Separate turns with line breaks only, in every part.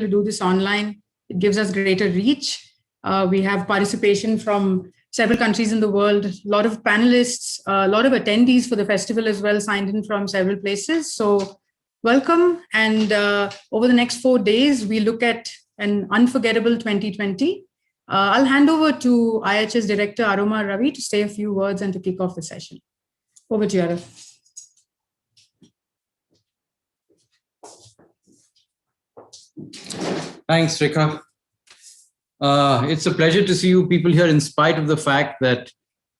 to do this online. It gives us greater reach. We have participation from several countries in the world, a lot of panelists, a lot of attendees for the festival as well, signed in from several places. So welcome. And over the next 4 days, we look at an unforgettable 2020. I'll hand over to IHS Director Aroma Ravi to say a few words and to kick off the session. Over to you, Arav.
Thanks, Rekha. It's a pleasure to see you people here in spite of the fact that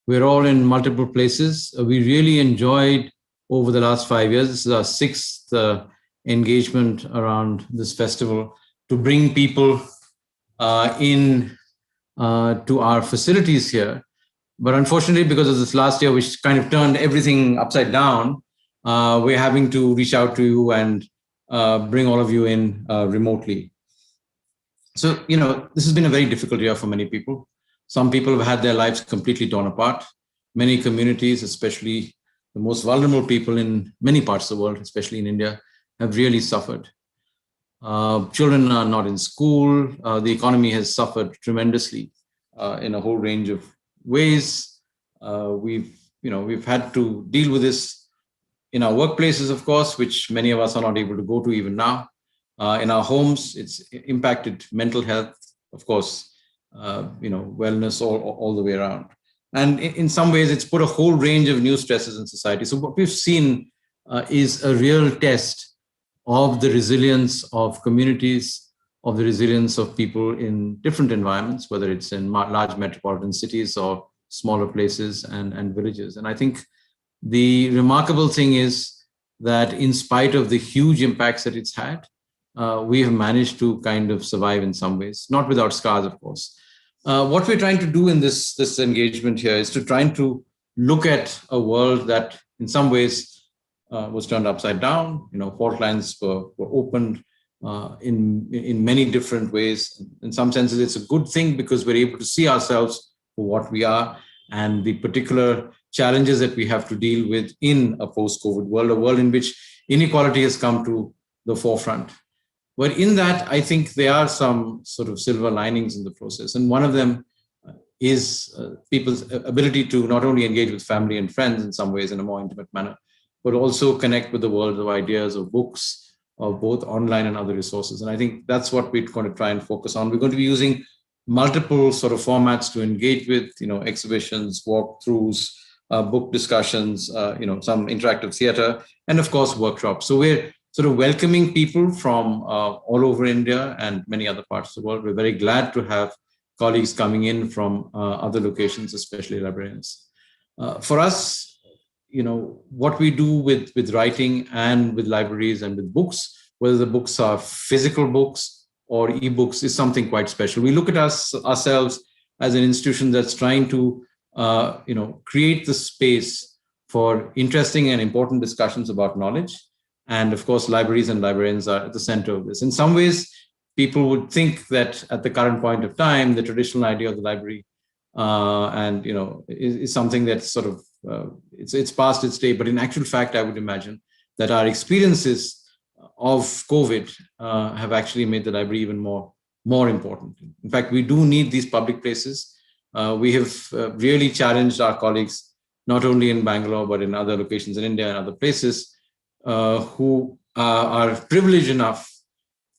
we're all in multiple places. We really enjoyed over the last 5 years. This is our 6th engagement around this festival to bring people in to our facilities here. But unfortunately, because of this last year, which kind of turned everything upside down, we're having to reach out to you and bring all of you in remotely. So, this has been a very difficult year for many people. Some people have had their lives completely torn apart. Many communities, especially the most vulnerable people in many parts of the world, especially in India, have really suffered. Children are not in school. The economy has suffered tremendously in a whole range of ways. We've had to deal with this in our workplaces, of course, which many of us are not able to go to even now. In our homes, it's impacted mental health, of course, wellness all the way around. And in some ways, it's put a whole range of new stresses in society. So what we've seen is a real test of the resilience of communities, of the resilience of people in different environments, whether it's in large metropolitan cities or smaller places and villages. And I think the remarkable thing is that in spite of the huge impacts that it's had, we have managed to kind of survive in some ways, not without scars, of course. What we're trying to do in this engagement here is to try to look at a world that in some ways was turned upside down. Fault lines were opened in many different ways. In some senses, it's a good thing because we're able to see ourselves for what we are and the particular challenges that we have to deal with in a post-COVID world, a world in which inequality has come to the forefront. But in that, I think there are some sort of silver linings in the process. And one of them is people's ability to not only engage with family and friends in some ways in a more intimate manner, but also connect with the world of ideas, of books, of both online and other resources. And I think that's what we're going to try and focus on. We're going to be using multiple sort of formats to engage with, exhibitions, walkthroughs, book discussions, some interactive theater, and of course, workshops. So we're sort of welcoming people from all over India and many other parts of the world. We're very glad to have colleagues coming in from other locations, especially librarians. For us, what we do with writing and with libraries and with books, whether the books are physical books or ebooks, is something quite special. We look at ourselves as an institution that's trying to create the space for interesting and important discussions about knowledge. And of course, libraries and librarians are at the center of this. In some ways, people would think that at the current point of time, the traditional idea of the library is something that's sort of, it's past its day. But in actual fact, I would imagine that our experiences of COVID have actually made the library even more important. In fact, we do need these public places. We have really challenged our colleagues, not only in Bangalore, but in other locations in India and other places, who are privileged enough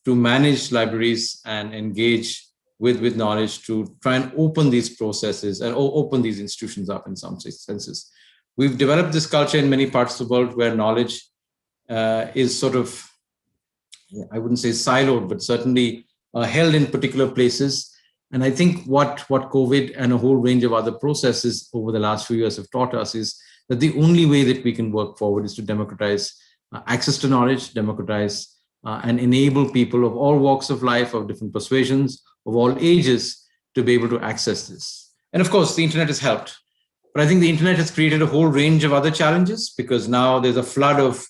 to manage libraries and engage with knowledge to try and open these processes and open these institutions up in some senses. We've developed this culture in many parts of the world where knowledge is sort of, I wouldn't say siloed, but certainly held in particular places. And I think what COVID and a whole range of other processes over the last few years have taught us is that the only way that we can work forward is to democratize access to knowledge, democratize and enable people of all walks of life, of different persuasions, of all ages, to be able to access this. And of course, the internet has helped. But I think the internet has created a whole range of other challenges because now there's a flood of,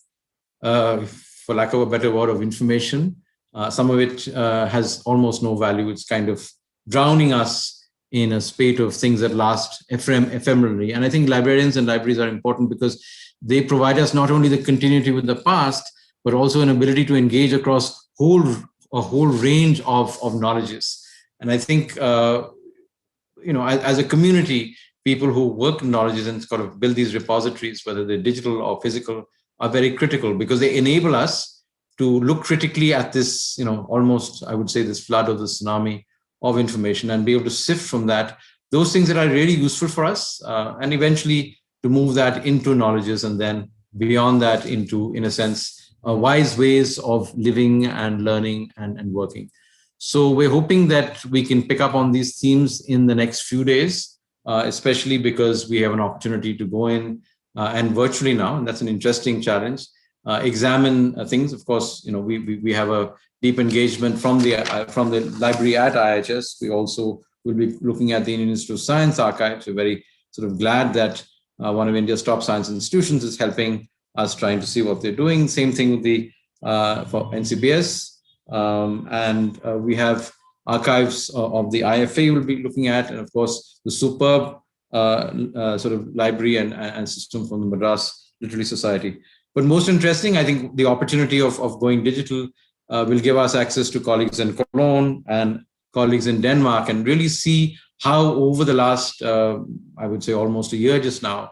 for lack of a better word, of information. Some of it has almost no value. It's kind of drowning us in a spate of things that last ephemerally. And I think librarians and libraries are important because they provide us not only the continuity with the past, but also an ability to engage across whole a whole range of knowledges. And I think, as a community, people who work in knowledges and sort of build these repositories, whether they're digital or physical, are very critical because they enable us to look critically at this, almost, I would say, this flood or the tsunami of information and be able to sift from that those things that are really useful for us, and eventually to move that into knowledges and then beyond that into, in a sense, wise ways of living and learning and working. So we're hoping that we can pick up on these themes in the next few days, especially because we have an opportunity to go in and virtually now, and that's an interesting challenge, examine things. Of course, we have a deep engagement from the library at IHS. We also will be looking at the Indian Institute of Science archives. We're very sort of glad that one of India's top science institutions is helping us, trying to see what they're doing. Same thing with the for NCBS, and we have archives of the IFA we'll be looking at, and of course the superb sort of library and system from the Madras Literary Society. But most interesting, I think, the opportunity of going digital will give us access to colleagues in Cologne and colleagues in Denmark, and really see how over the last, I would say almost a year just now,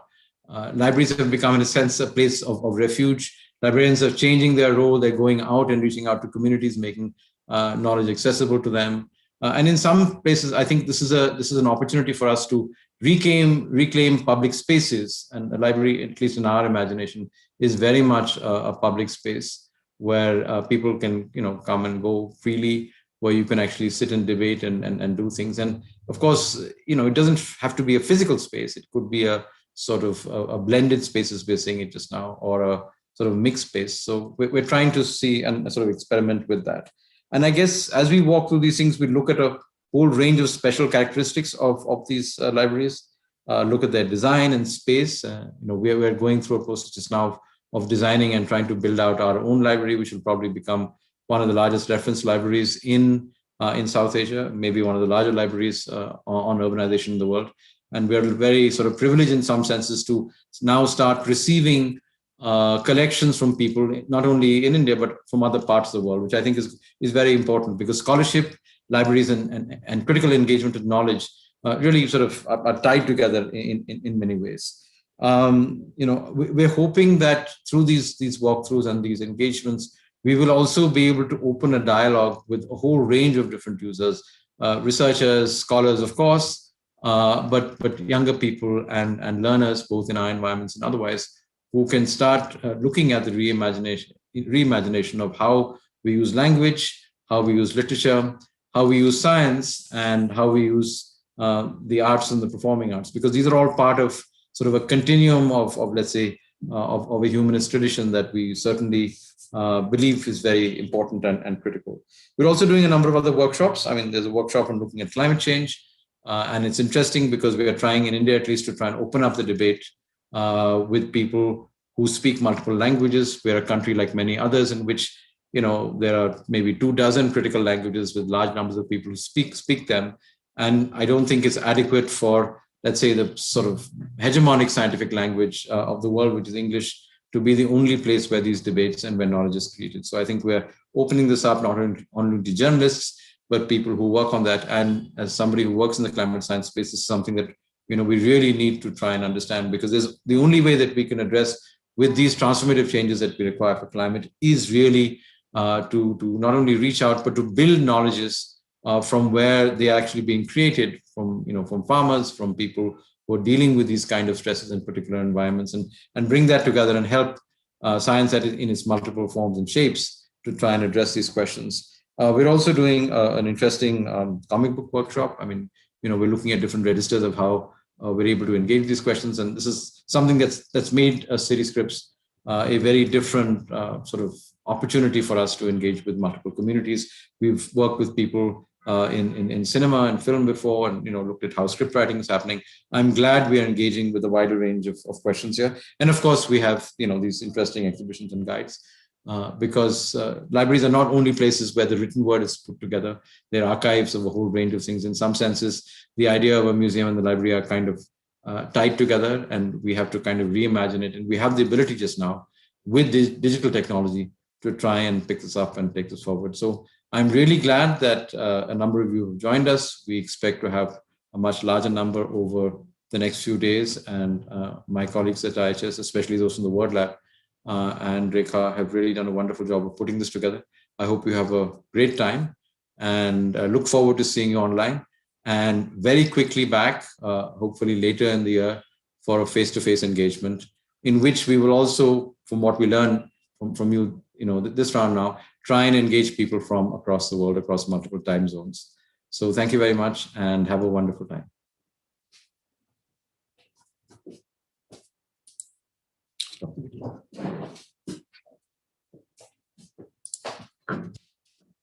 libraries have become, in a sense, a place of refuge. Librarians are changing their role. They're going out and reaching out to communities, making knowledge accessible to them. And in some places, I think this is an opportunity for us to reclaim public spaces. And the library, at least in our imagination, is very much a public space where people can, come and go freely, where you can actually sit and debate and do things. And of course, it doesn't have to be a physical space. It could be a sort of a blended space, as we're saying it just now, or a sort of mixed space. So we're trying to see and sort of experiment with that. And I guess as we walk through these things, we look at a whole range of special characteristics of these libraries, look at their design and space. We're going through a process just now of designing and trying to build out our own library, which will probably become one of the largest reference libraries in South Asia, maybe one of the larger libraries on urbanization in the world. And we're very sort of privileged in some senses to now start receiving collections from people, not only in India, but from other parts of the world, which I think is very important, because scholarship, libraries, and critical engagement with knowledge really sort of are tied together in many ways. We're hoping that through these walkthroughs and these engagements, we will also be able to open a dialogue with a whole range of different users, researchers, scholars, of course, but younger people and learners, both in our environments and otherwise, who can start looking at the reimagination of how we use language, how we use literature, how we use science, and how we use the arts and the performing arts, because these are all part of sort of a continuum of let's say, of a humanist tradition that we certainly believe is very important and critical. We're also doing a number of other workshops. I mean, there's a workshop on looking at climate change, and it's interesting because we are trying in India, at least, to try and open up the debate with people who speak multiple languages. We're a country like many others in which, there are maybe 24 critical languages with large numbers of people who speak them. And I don't think it's adequate for, let's say, the sort of hegemonic scientific language of the world, which is English, to be the only place where these debates and where knowledge is created. So I think we're opening this up not only to journalists, but people who work on that. And as somebody who works in the climate science space, this is something that we really need to try and understand, because there's the only way that we can address with these transformative changes that we require for climate is really to not only reach out, but to build knowledges from where they are actually being created, from farmers, from people who are dealing with these kind of stresses in particular environments, and bring that together and help science in its multiple forms and shapes to try and address these questions. We're also doing an interesting comic book workshop. I mean, we're looking at different registers of how we're able to engage these questions. And this is something that's made City Scripts a very different sort of opportunity for us to engage with multiple communities. We've worked with people in cinema and film before, and looked at how script writing is happening. I'm glad we are engaging with a wider range of questions here. And of course, we have these interesting exhibitions and guides. Because libraries are not only places where the written word is put together, they're archives of a whole range of things. In some senses, the idea of a museum and the library are kind of tied together, and we have to kind of reimagine it. And we have the ability just now with digital technology to try and pick this up and take this forward. So I'm really glad that a number of you have joined us. We expect to have a much larger number over the next few days. And my colleagues at IHS, especially those from the Word Lab, and Rekha have really done a wonderful job of putting this together. I hope you have a great time and look forward to seeing you online. And very quickly back, hopefully later in the year, for a face-to-face engagement, in which we will also, from what we learn from you, this round now, try and engage people from across the world, across multiple time zones. So thank you very much and have a wonderful time.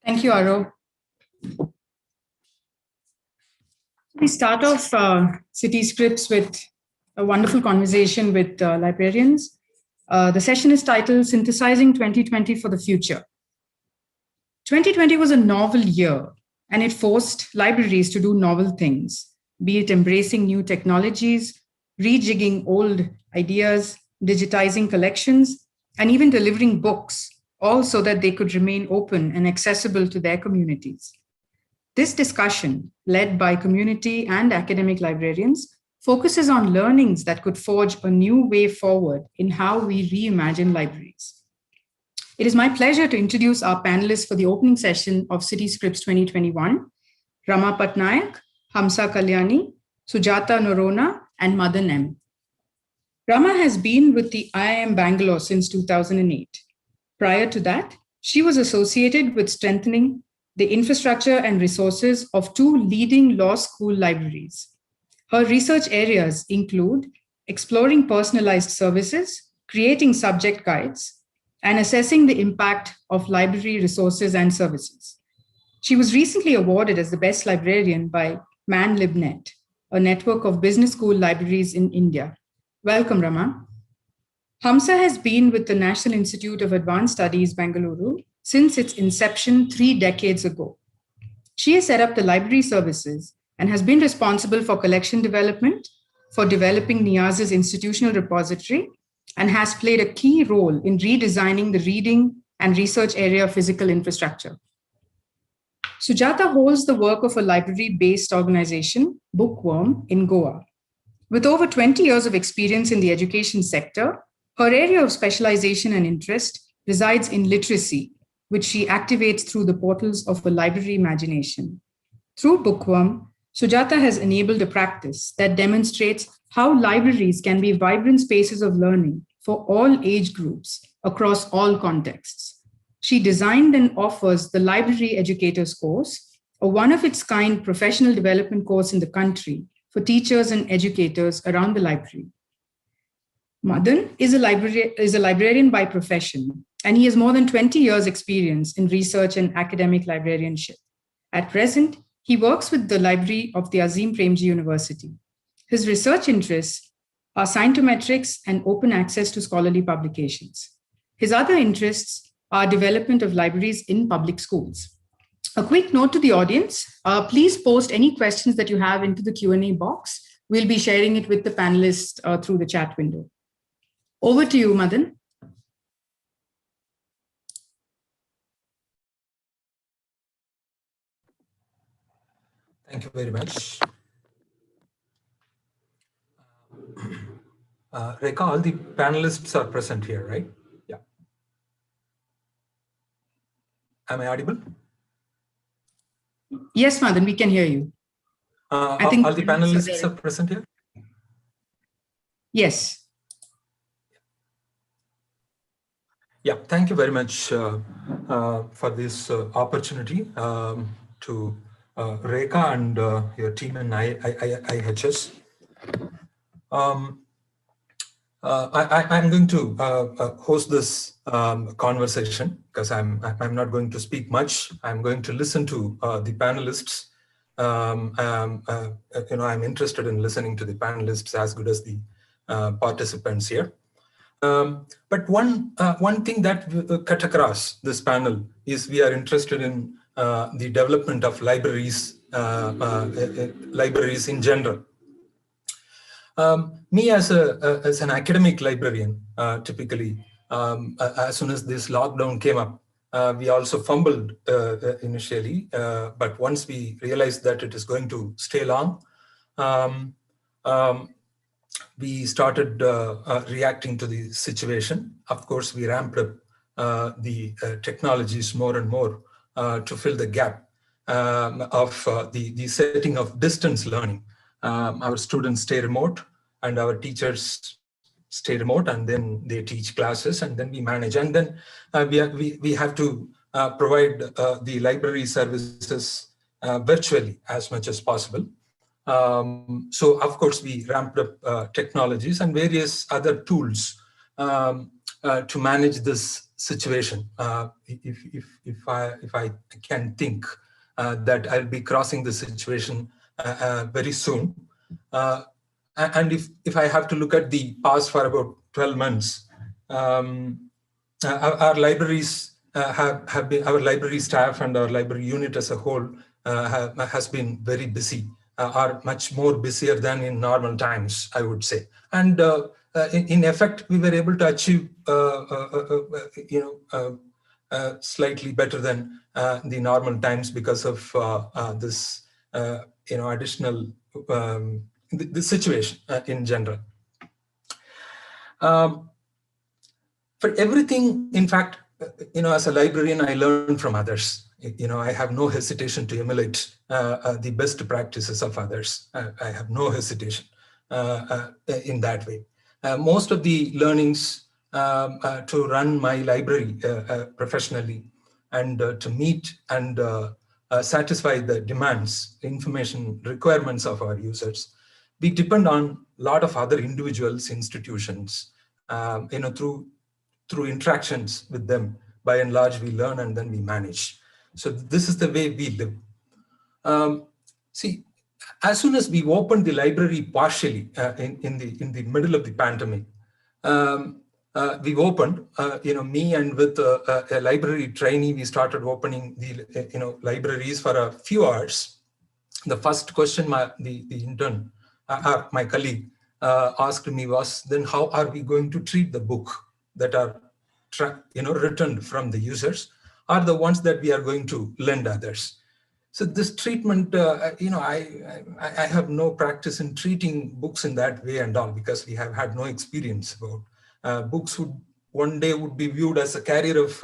Thank you, Aro. We start off City Scripts with a wonderful conversation with librarians. The session is titled Synthesizing 2020 for the Future. 2020 was a novel year, and it forced libraries to do novel things, be it embracing new technologies, rejigging old ideas, digitizing collections, and even delivering books, all so that they could remain open and accessible to their communities. This discussion, led by community and academic librarians, focuses on learnings that could forge a new way forward in how we reimagine libraries. It is my pleasure to introduce our panelists for the opening session of City Scripts 2021, Rama Patnaik, Hamsa Kalyani, Sujata Norona, and Madan M. Rama has been with the IIM Bangalore since 2008. Prior to that, she was associated with strengthening the infrastructure and resources of two leading law school libraries. Her research areas include exploring personalized services, creating subject guides, and assessing the impact of library resources and services. She was recently awarded as the best librarian by ManLibNet, a network of business school libraries in India. Welcome, Rama. Hamsa has been with the National Institute of Advanced Studies, Bengaluru, since its inception 3 decades ago. She has set up the library services and has been responsible for collection development, for developing NIAS's institutional repository, and has played a key role in redesigning the reading and research area physical infrastructure. Sujata holds the work of a library-based organization, Bookworm, in Goa. With over 20 years of experience in the education sector, her area of specialization and interest resides in literacy, which she activates through the portals of a library imagination. Through Bookworm, Sujata has enabled a practice that demonstrates how libraries can be vibrant spaces of learning for all age groups across all contexts. She designed and offers the Library Educators course, a one-of-its-kind professional development course in the country for teachers and educators around the library. Madan is a librarian by profession, and he has more than 20 years' experience in research and academic librarianship. At present, he works with the library of the Azim Premji University. His research interests are scientometrics and open access to scholarly publications. His other interests are development of libraries in public schools. A quick note to the audience, please post any questions that you have into the Q&A box. We'll be sharing it with the panelists through the chat window. Over to you, Madan.
Thank you very much. Rekha, all the panelists are present here, right? Yeah. Am I audible?
Yes, Madan, we can hear you.
I think all the panelists are present here?
Yes.
Yeah, thank you very much for this opportunity to Rekha and your team in IHS. I'm going to host this conversation because I'm not going to speak much. I'm going to listen to the panelists. I'm interested in listening to the panelists as good as the participants here. But one thing that cut across this panel is we are interested in the development of libraries, libraries in general. Me as an academic librarian, typically, as soon as this lockdown came up, We also fumbled initially, but once we realized that it is going to stay long, um, um, we started reacting to the situation. Of course, we ramped up the technologies more and more to fill the gap of the setting of distance learning. Our students stay remote and our teachers stay remote, and then they teach classes, and then we manage. And then we have to provide the library services virtually as much as possible. So of course we ramped up technologies and various other tools to manage this situation. If I can think that I'll be crossing the situation very soon, and if I have to look at the past for about 12 months, our libraries have been, our library staff and our library unit as a whole has been very busy, are much more busier than in normal times, I would say. And in effect, we were able to achieve, slightly better than the normal times because of this, additional the situation in general. For everything, in fact, as a librarian, I learn from others. I have no hesitation to emulate the best practices of others. I have no hesitation in that way. Most of the learnings to run my library professionally and to meet and satisfy the demands, information requirements of our users, we depend on a lot of other individuals, institutions, through interactions with them. By and large, we learn and then we manage. So this is the way we live. See, as soon as we opened the library partially in the middle of the pandemic, we opened, me and with a library trainee, we started opening the libraries for a few hours. The first question the intern, my colleague, asked me was, then how are we going to treat the book that are returned from the users, are the ones that we are going to lend others? So this treatment, I have no practice in treating books in that way and all, because we have had no experience about books one day would be viewed as a carrier of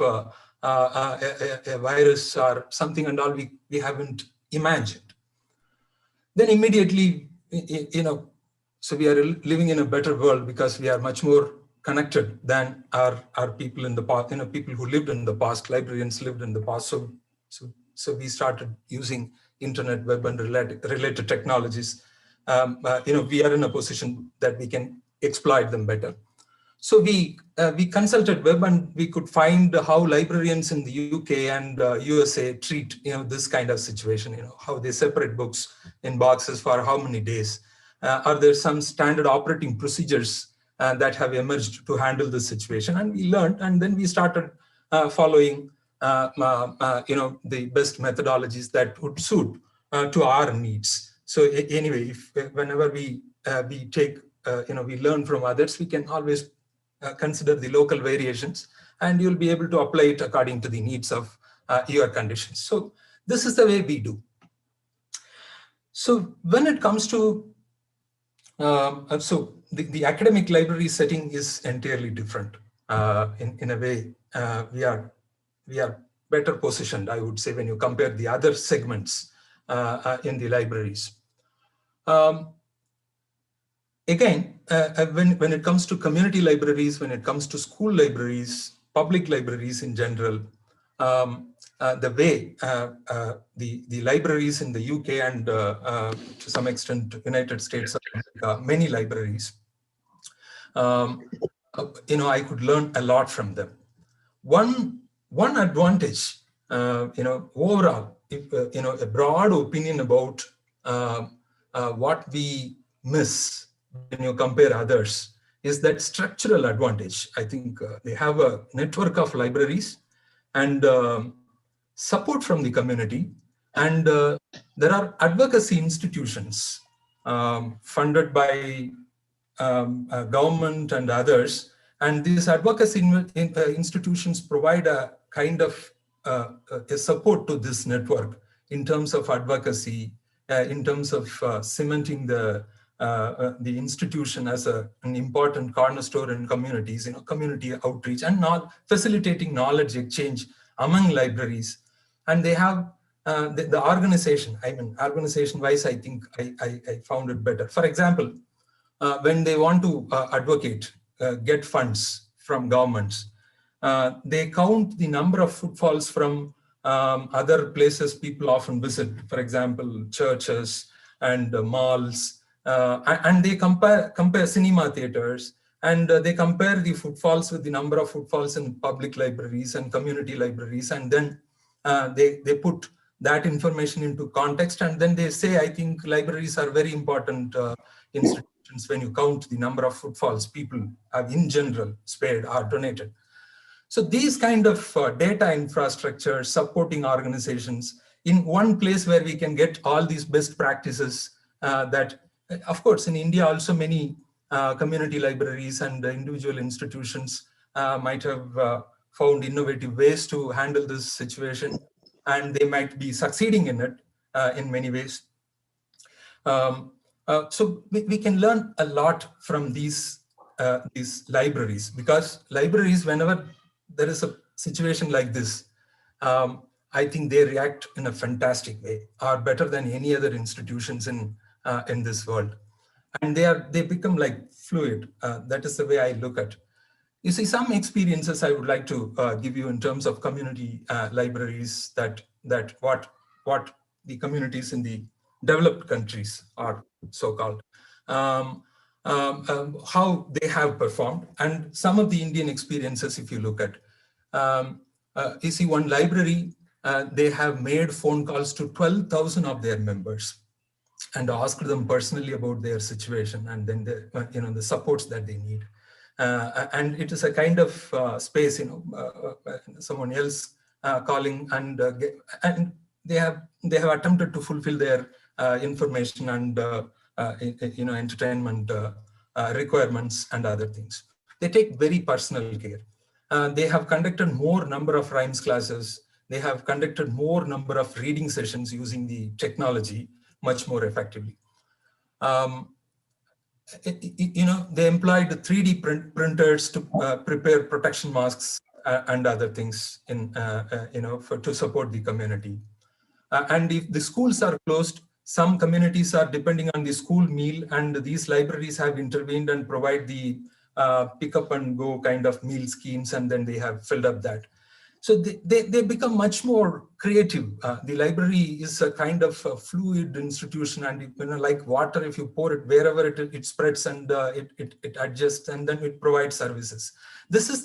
a virus or something and all we haven't imagined. Then immediately, so we are living in a better world because we are much more connected than our people in the past, people who lived in the past, librarians lived in the past. So we started using internet, web, and related technologies. We are in a position that we can exploit them better. So we consulted web, and we could find how librarians in the UK and USA treat this kind of situation. How they separate books in boxes for how many days. Are there some standard operating procedures that have emerged to handle this situation? And we learned, and then we started following the best methodologies that would suit to our needs. So anyway, whenever we take, we learn from others, we can always consider the local variations, and you'll be able to apply it according to the needs of your conditions. So this is the way we do. So when it comes to, so the academic library setting is entirely different. In a way, we are better positioned, I would say, when you compare the other segments in the libraries. Again, when it comes to community libraries, when it comes to school libraries, public libraries in general, the way the libraries in the UK and to some extent United States, many libraries, I could learn a lot from them. One advantage, overall, if, a broad opinion about what we miss when you compare others is that structural advantage. I think they have a network of libraries and support from the community, and there are advocacy institutions funded by government and others, and these advocacy institutions provide a kind of a support to this network in terms of advocacy, in terms of cementing the institution as an important cornerstone in communities, community outreach, and not facilitating knowledge exchange among libraries. And they have the organization. I mean, organization-wise, I think I found it better. For example, when they want to advocate, get funds from governments, they count the number of footfalls from other places people often visit, for example, churches and malls, and they compare cinema theaters, and they compare the footfalls with the number of footfalls in public libraries and community libraries, and then they put that information into context, and then they say, I think libraries are very important institutions when you count the number of footfalls people have in general spared or donated. So these kind of data infrastructure supporting organizations in one place where we can get all these best practices that, of course, in India also many community libraries and individual institutions might have found innovative ways to handle this situation, and they might be succeeding in it in many ways. So we can learn a lot from these libraries, because libraries, whenever there is a situation like this, I think they react in a fantastic way, or better than any other institutions in this world. And they become like fluid. That is the way I look at. You see, some experiences I would like to give you in terms of community libraries, that what the communities in the developed countries are so-called, how they have performed, and some of the Indian experiences. If you look at, you see, one library, they have made phone calls to 12,000 of their members and asked them personally about their situation, and then the supports that they need. And it is a kind of space, someone else calling, and they have attempted to fulfill their information and entertainment requirements and other things. They take very personal care. They have conducted more number of rhymes classes. They have conducted more number of reading sessions using the technology much more effectively. They employed 3D printers to prepare protection masks and other things to support the community. And if the schools are closed, some communities are depending on the school meal, and these libraries have intervened and provide the pick up and go kind of meal schemes, and then they have filled up that. So they become much more creative. The library is a kind of a fluid institution, and like water, if you pour it wherever it spreads, and it adjusts, and then it provides services. This is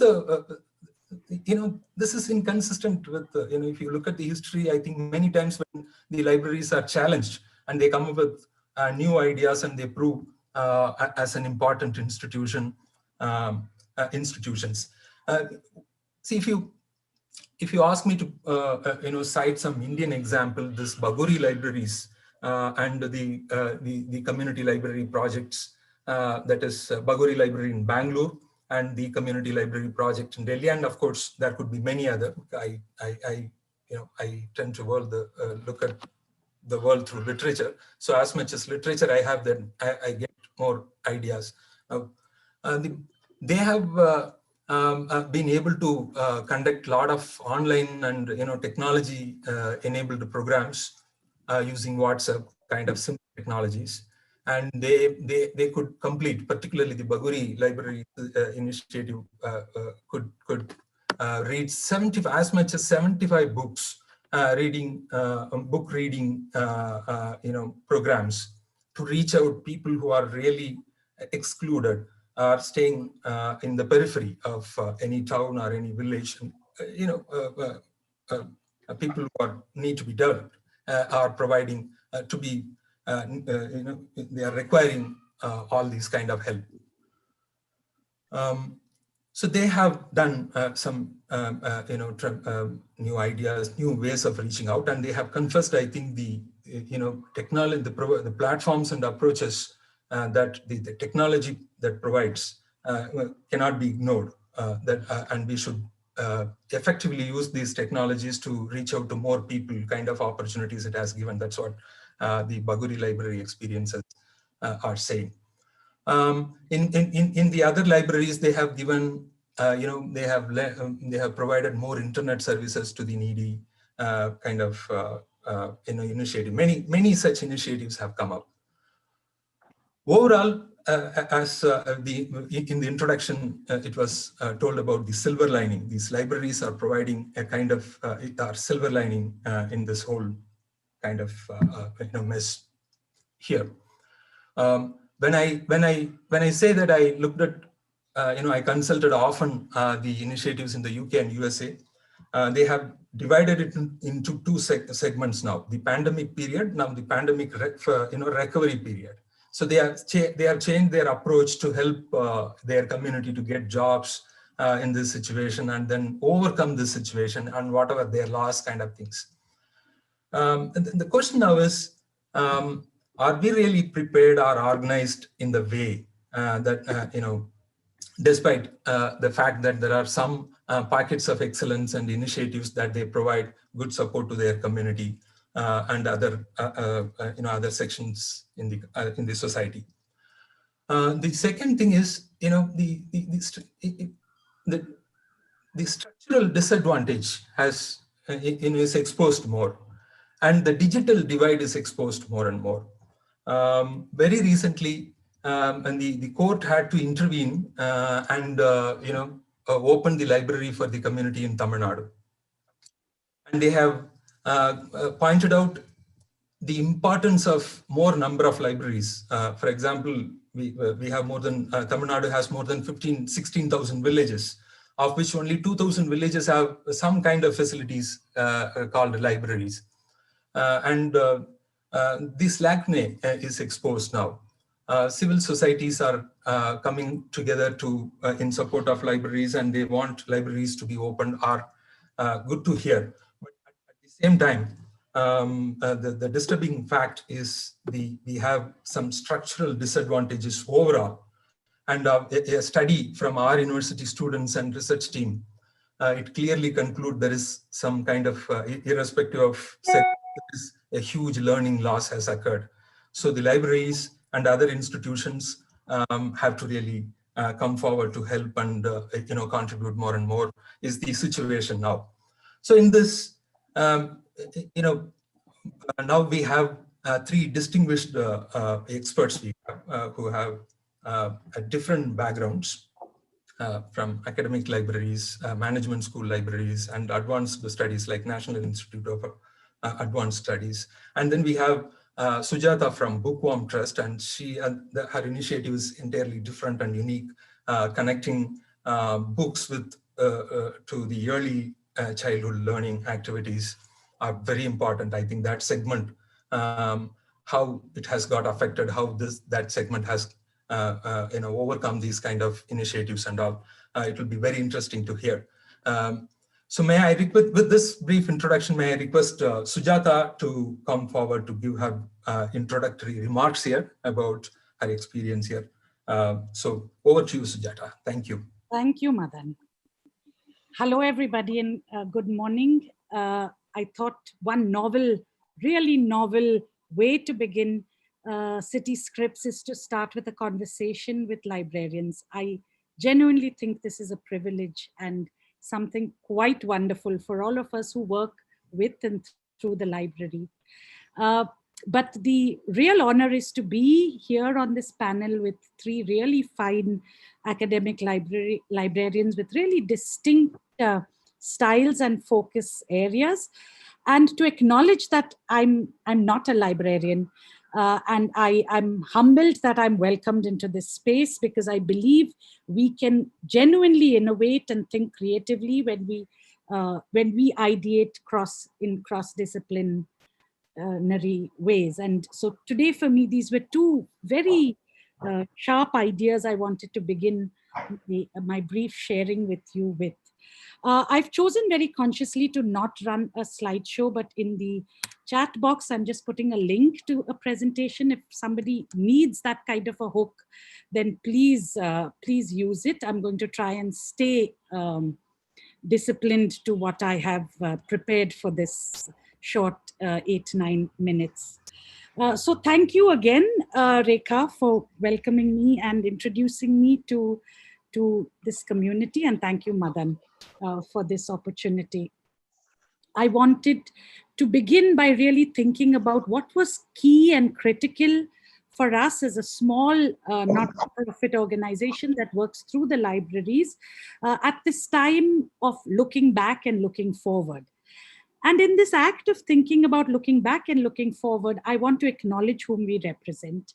this is inconsistent with if you look at the history. I think many times when the libraries are challenged and they come up with new ideas, and they prove as an important institutions. See, if you ask me to cite some Indian example, this Baguri libraries and the community library projects, that is Baguri Library in Bangalore and the community library project in Delhi, and of course there could be many other. I tend to look at the world through literature. So as much as literature I have, then I get more ideas. They have been able to conduct a lot of online and technology enabled programs using WhatsApp kind of simple technologies, and they could complete, particularly the Baguri Library initiative could read as much as 75 books, book reading programs to reach out people who are really excluded, are staying in the periphery of any town or any village. People who need to be developed are providing to be, they are requiring all these kind of help. So they have done some, new ideas, new ways of reaching out, and they have confessed, I think, the technology, the platforms and approaches that the technology that provides cannot be ignored. And we should effectively use these technologies to reach out to more people, kind of opportunities it has given. That's what the Baguri library experiences are saying. In the other libraries, they have given, they have provided more internet services to the needy kind of initiative. Many such initiatives have come up. Overall, as in the introduction, it was told about the silver lining. These libraries are providing a kind of silver lining in this whole kind of mess here. When I say that I looked at, I consulted often the initiatives in the UK and USA. They have divided it into two segments now: the pandemic period, now the pandemic recovery period. So they have changed their approach to help their community to get jobs in this situation and then overcome this situation and whatever their loss kind of things. The question now is, are we really prepared or organized in the way that, despite the fact that there are some pockets of excellence and initiatives that they provide good support to their community and other, other sections in the society. The second thing is, the structural disadvantage is exposed more, and the digital divide is exposed more and more. Very recently, and the court had to intervene and open the library for the community in Tamil Nadu. And they have pointed out the importance of more number of libraries. For example, we have more than, Tamil Nadu has more than 16,000 villages, of which only 2,000 villages have some kind of facilities called libraries. This lacunae is exposed now. Civil societies are coming together to in support of libraries, and they want libraries to be opened, are good to hear. But at the same time, the disturbing fact is we have some structural disadvantages overall. And a study from our university students and research team, it clearly concludes there is some kind of, irrespective of sex, a huge learning loss has occurred. So the libraries and other institutions have to really come forward to help and contribute more and more, is the situation now. So in this, now we have three distinguished experts who have different backgrounds from academic libraries, management school libraries, and advanced studies like National Institute of Advanced Studies. And then we have Sujata from Bookworm Trust, and her initiative is entirely different and unique, connecting books with to the early childhood learning activities are very important. I think that segment, how it has got affected, how that segment has overcome these kind of initiatives and all. It will be very interesting to hear. So may I request, with this brief introduction, may I request Sujata to come forward to give her introductory remarks here about her experience here. So over to you, Sujata. Thank you.
Thank you, Madan. Hello, everybody, and good morning. I thought one really novel way to begin City Scripts is to start with a conversation with librarians. I genuinely think this is a privilege and something quite wonderful for all of us who work with and through the library. But the real honor is to be here on this panel with three really fine academic librarians with really distinct styles and focus areas, and to acknowledge that I'm not a librarian. And I'm humbled that I'm welcomed into this space, because I believe we can genuinely innovate and think creatively when we ideate in cross-disciplinary ways. And so today for me, these were two very sharp ideas I wanted to begin my brief sharing with you with. I've chosen very consciously to not run a slideshow, but in the chat box, I'm just putting a link to a presentation. If somebody needs that kind of a hook, then please use it. I'm going to try and stay disciplined to what I have prepared for this short 8-9 minutes. So thank you again, Rekha, for welcoming me and introducing me to this community. And thank you, Madan, for this opportunity. I wanted to begin by really thinking about what was key and critical for us as a small not-for-profit organization that works through the libraries at this time of looking back and looking forward. And in this act of thinking about looking back and looking forward, I want to acknowledge whom we represent.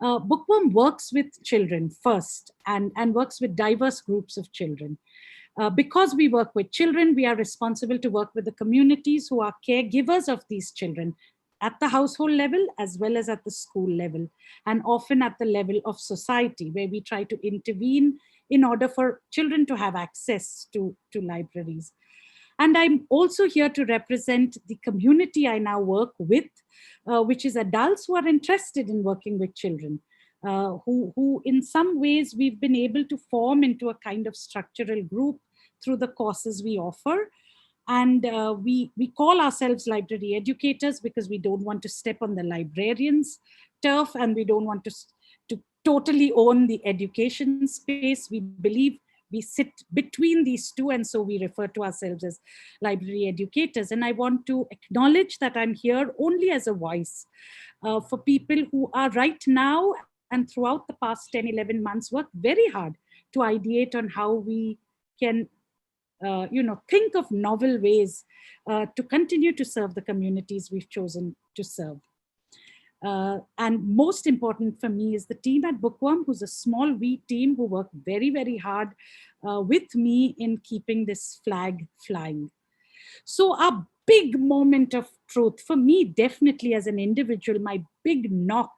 Bookworm works with children first and works with diverse groups of children. Because we work with children, we are responsible to work with the communities who are caregivers of these children at the household level as well as at the school level, and often at the level of society, where we try to intervene in order for children to have access to libraries. And I'm also here to represent the community I now work with, which is adults who are interested in working with children, who in some ways we've been able to form into a kind of structural group through the courses we offer. And we call ourselves library educators because we don't want to step on the librarians' turf, and we don't want to totally own the education space. We believe we sit between these two, and so we refer to ourselves as library educators. And I want to acknowledge that I'm here only as a voice for people who are right now and throughout the past 10, 11 months worked very hard to ideate on how we can think of novel ways to continue to serve the communities we've chosen to serve. And most important for me is the team at Bookworm, who's a small wee team who work very, very hard with me in keeping this flag flying. So a big moment of truth for me, definitely as an individual, my big knock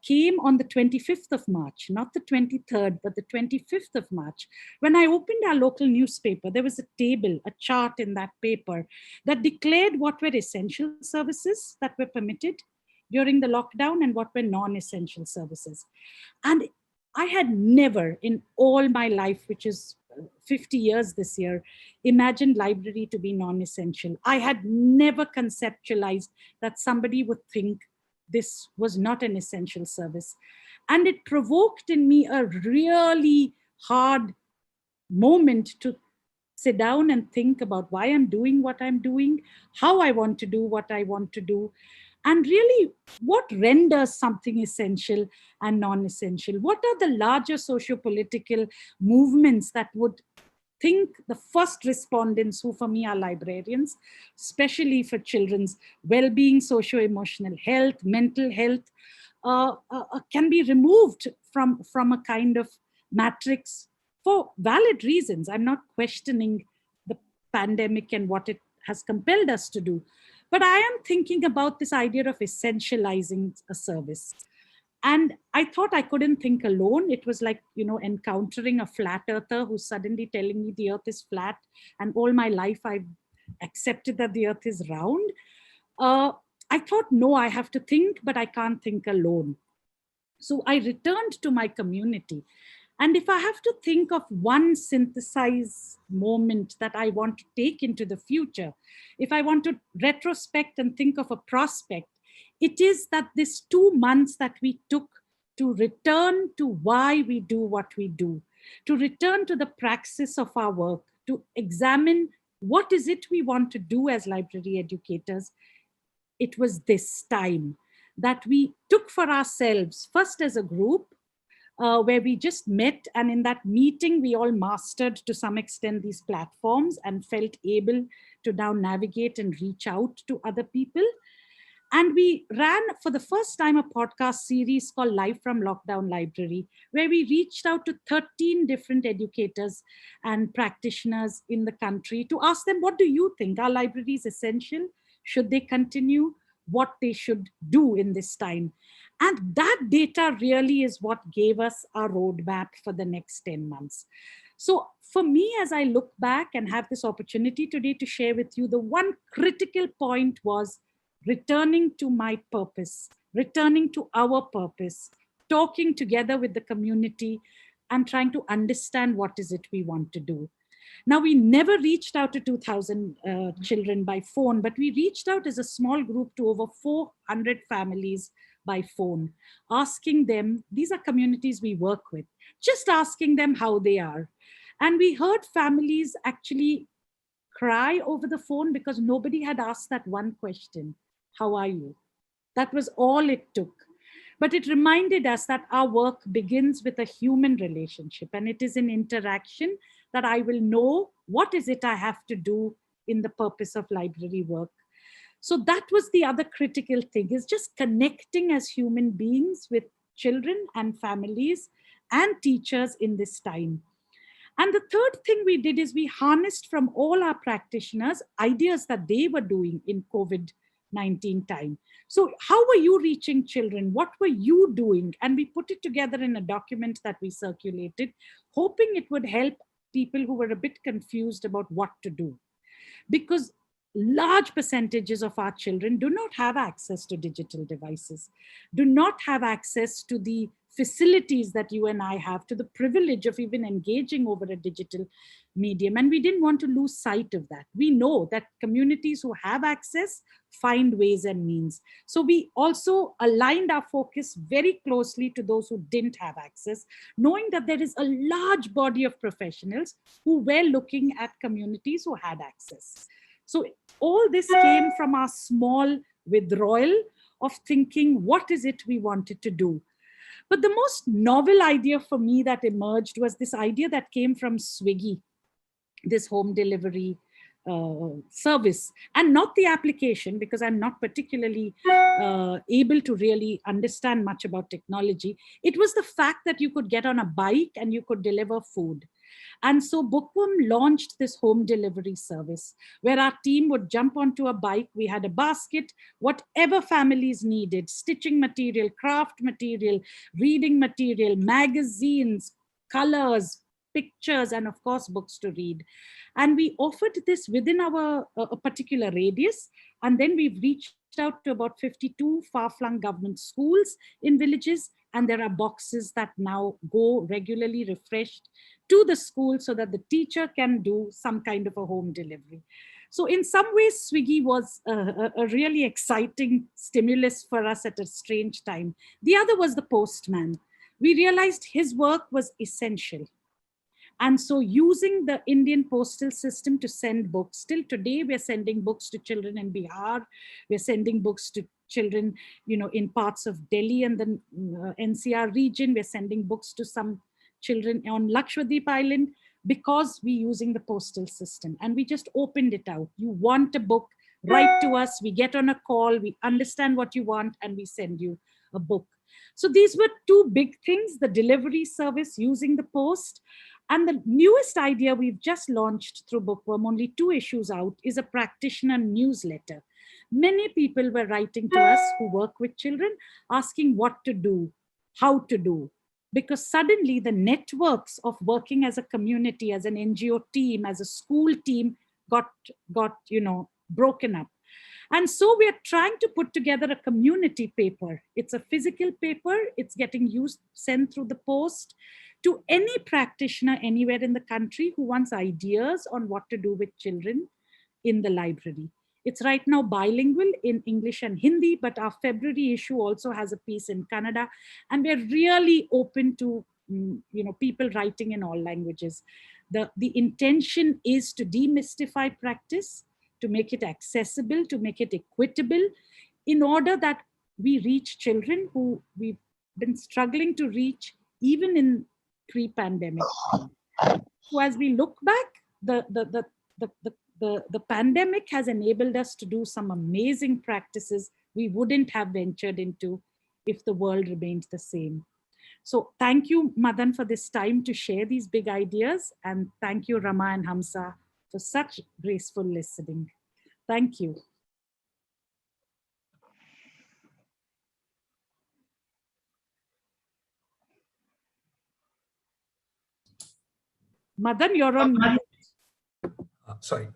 came on the 25th of March, not the 23rd, but the 25th of March. When I opened our local newspaper, there was a table, a chart in that paper that declared what were essential services that were permitted during the lockdown and what were non-essential services. And I had never in all my life, which is 50 years this year, imagined library to be non-essential. I had never conceptualized that somebody would think this was not an essential service. And it provoked in me a really hard moment to sit down and think about why I'm doing what I'm doing, how I want to do what I want to do, and really what renders something essential and non-essential. What are the larger socio-political movements that would think the first respondents, who for me are librarians, especially for children's well-being, socio-emotional health, mental health, can be removed from a kind of matrix for valid reasons. I'm not questioning the pandemic and what it has compelled us to do, but I am thinking about this idea of essentializing a service. And I thought I couldn't think alone. It was like, encountering a flat earther who's suddenly telling me the earth is flat. And all my life, I've accepted that the earth is round. I thought, no, I have to think, but I can't think alone. So I returned to my community. And if I have to think of one synthesized moment that I want to take into the future, if I want to retrospect and think of a prospect, it is that this 2 months that we took to return to why we do what we do, to return to the praxis of our work, to examine what is it we want to do as library educators. It was this time that we took for ourselves, first as a group, where we just met, and in that meeting we all mastered to some extent these platforms and felt able to now navigate and reach out to other people. And we ran for the first time a podcast series called Live from Lockdown Library, where we reached out to 13 different educators and practitioners in the country to ask them, what do you think? Are libraries essential? Should they continue? What they should do in this time? And that data really is what gave us our roadmap for the next 10 months. So for me, as I look back and have this opportunity today to share with you, the one critical point was returning to my purpose, returning to our purpose, talking together with the community and trying to understand what is it we want to do. Now, we never reached out to 2,000 children by phone, but we reached out as a small group to over 400 families by phone, asking them, these are communities we work with, just asking them how they are. And we heard families actually cry over the phone because nobody had asked that one question, how are you? That was all it took. But it reminded us that our work begins with a human relationship, and it is in interaction that I will know what is it I have to do in the purpose of library work. So that was the other critical thing, is just connecting as human beings with children and families and teachers in this time. And the third thing we did is we harnessed from all our practitioners ideas that they were doing in COVID-19 time. So how were you reaching children? What were you doing? And we put it together in a document that we circulated, hoping it would help people who were a bit confused about what to do. Because large percentages of our children do not have access to digital devices, do not have access to the facilities that you and I have, to the privilege of even engaging over a digital medium. And we didn't want to lose sight of that. We know that communities who have access find ways and means. So we also aligned our focus very closely to those who didn't have access, knowing that there is a large body of professionals who were looking at communities who had access. So all this came from our small withdrawal of thinking, what is it we wanted to do? But the most novel idea for me that emerged was this idea that came from Swiggy, this home delivery service, and not the application, because I'm not particularly able to really understand much about technology. It was the fact that you could get on a bike and you could deliver food. And so Bookworm launched this home delivery service where our team would jump onto a bike. We had a basket, whatever families needed, stitching material, craft material, reading material, magazines, colors, pictures, and of course, books to read. And we offered this within our a particular radius. And then we've reached out to about 52 far-flung government schools in villages. And there are boxes that now go regularly refreshed to the school so that the teacher can do some kind of a home delivery. So in some ways, Swiggy was a really exciting stimulus for us at a strange time. The other was the postman. We realized his work was essential. And so using the Indian postal system to send books, till today, we're sending books to children in Bihar. We're sending books to children, in parts of Delhi and the NCR region. We're sending books to some children on Lakshadweep Island because we're using the postal system. And we just opened it out. You want a book, write to us. We get on a call. We understand what you want and we send you a book. So these were two big things, the delivery service using the post. And the newest idea we've just launched through Bookworm, only 2 issues out, is a practitioner newsletter. Many people were writing to us who work with children, asking what to do, how to do, because suddenly the networks of working as a community, as an NGO team, as a school team got broken up. And so we are trying to put together a community paper. It's a physical paper. It's getting sent through the post to any practitioner anywhere in the country who wants ideas on what to do with children in the library. It's right now bilingual in English and Hindi, but our February issue also has a piece in Kannada. And we're really open to people writing in all languages. The intention is to demystify practice, to make it accessible, to make it equitable, in order that we reach children who we've been struggling to reach even in pre-pandemic. So as we look back, the pandemic has enabled us to do some amazing practices we wouldn't have ventured into if the world remained the same. So thank you, Madan, for this time to share these big ideas. And thank you, Rama and Hamsa, for such graceful listening. Thank you. Madan, you're on mute.
Sorry.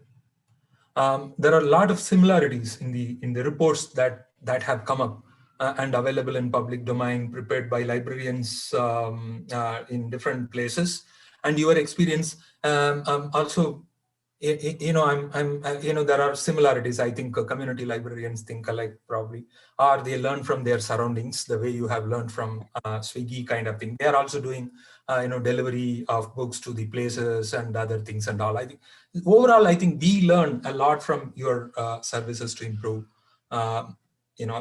There are a lot of similarities in the reports that have come up and available in public domain, prepared by librarians in different places. and your experience also. There are similarities. I think community librarians think alike probably, or they learn from their surroundings, the way you have learned from Swiggy kind of thing. They are also doing, delivery of books to the places and other things and all. I think overall, I think we learn a lot from your services to improve,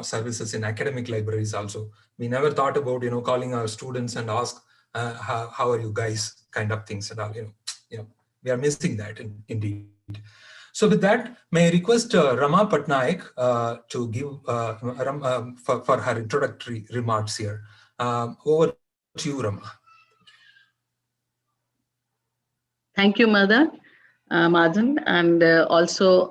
services in academic libraries also. We never thought about, calling our students and ask, how are you guys kind of things and all, we are missing that indeed. So with that, may I request Rama Patnaik to give for her introductory remarks here. Over to you, Rama.
Thank you, Madan, and also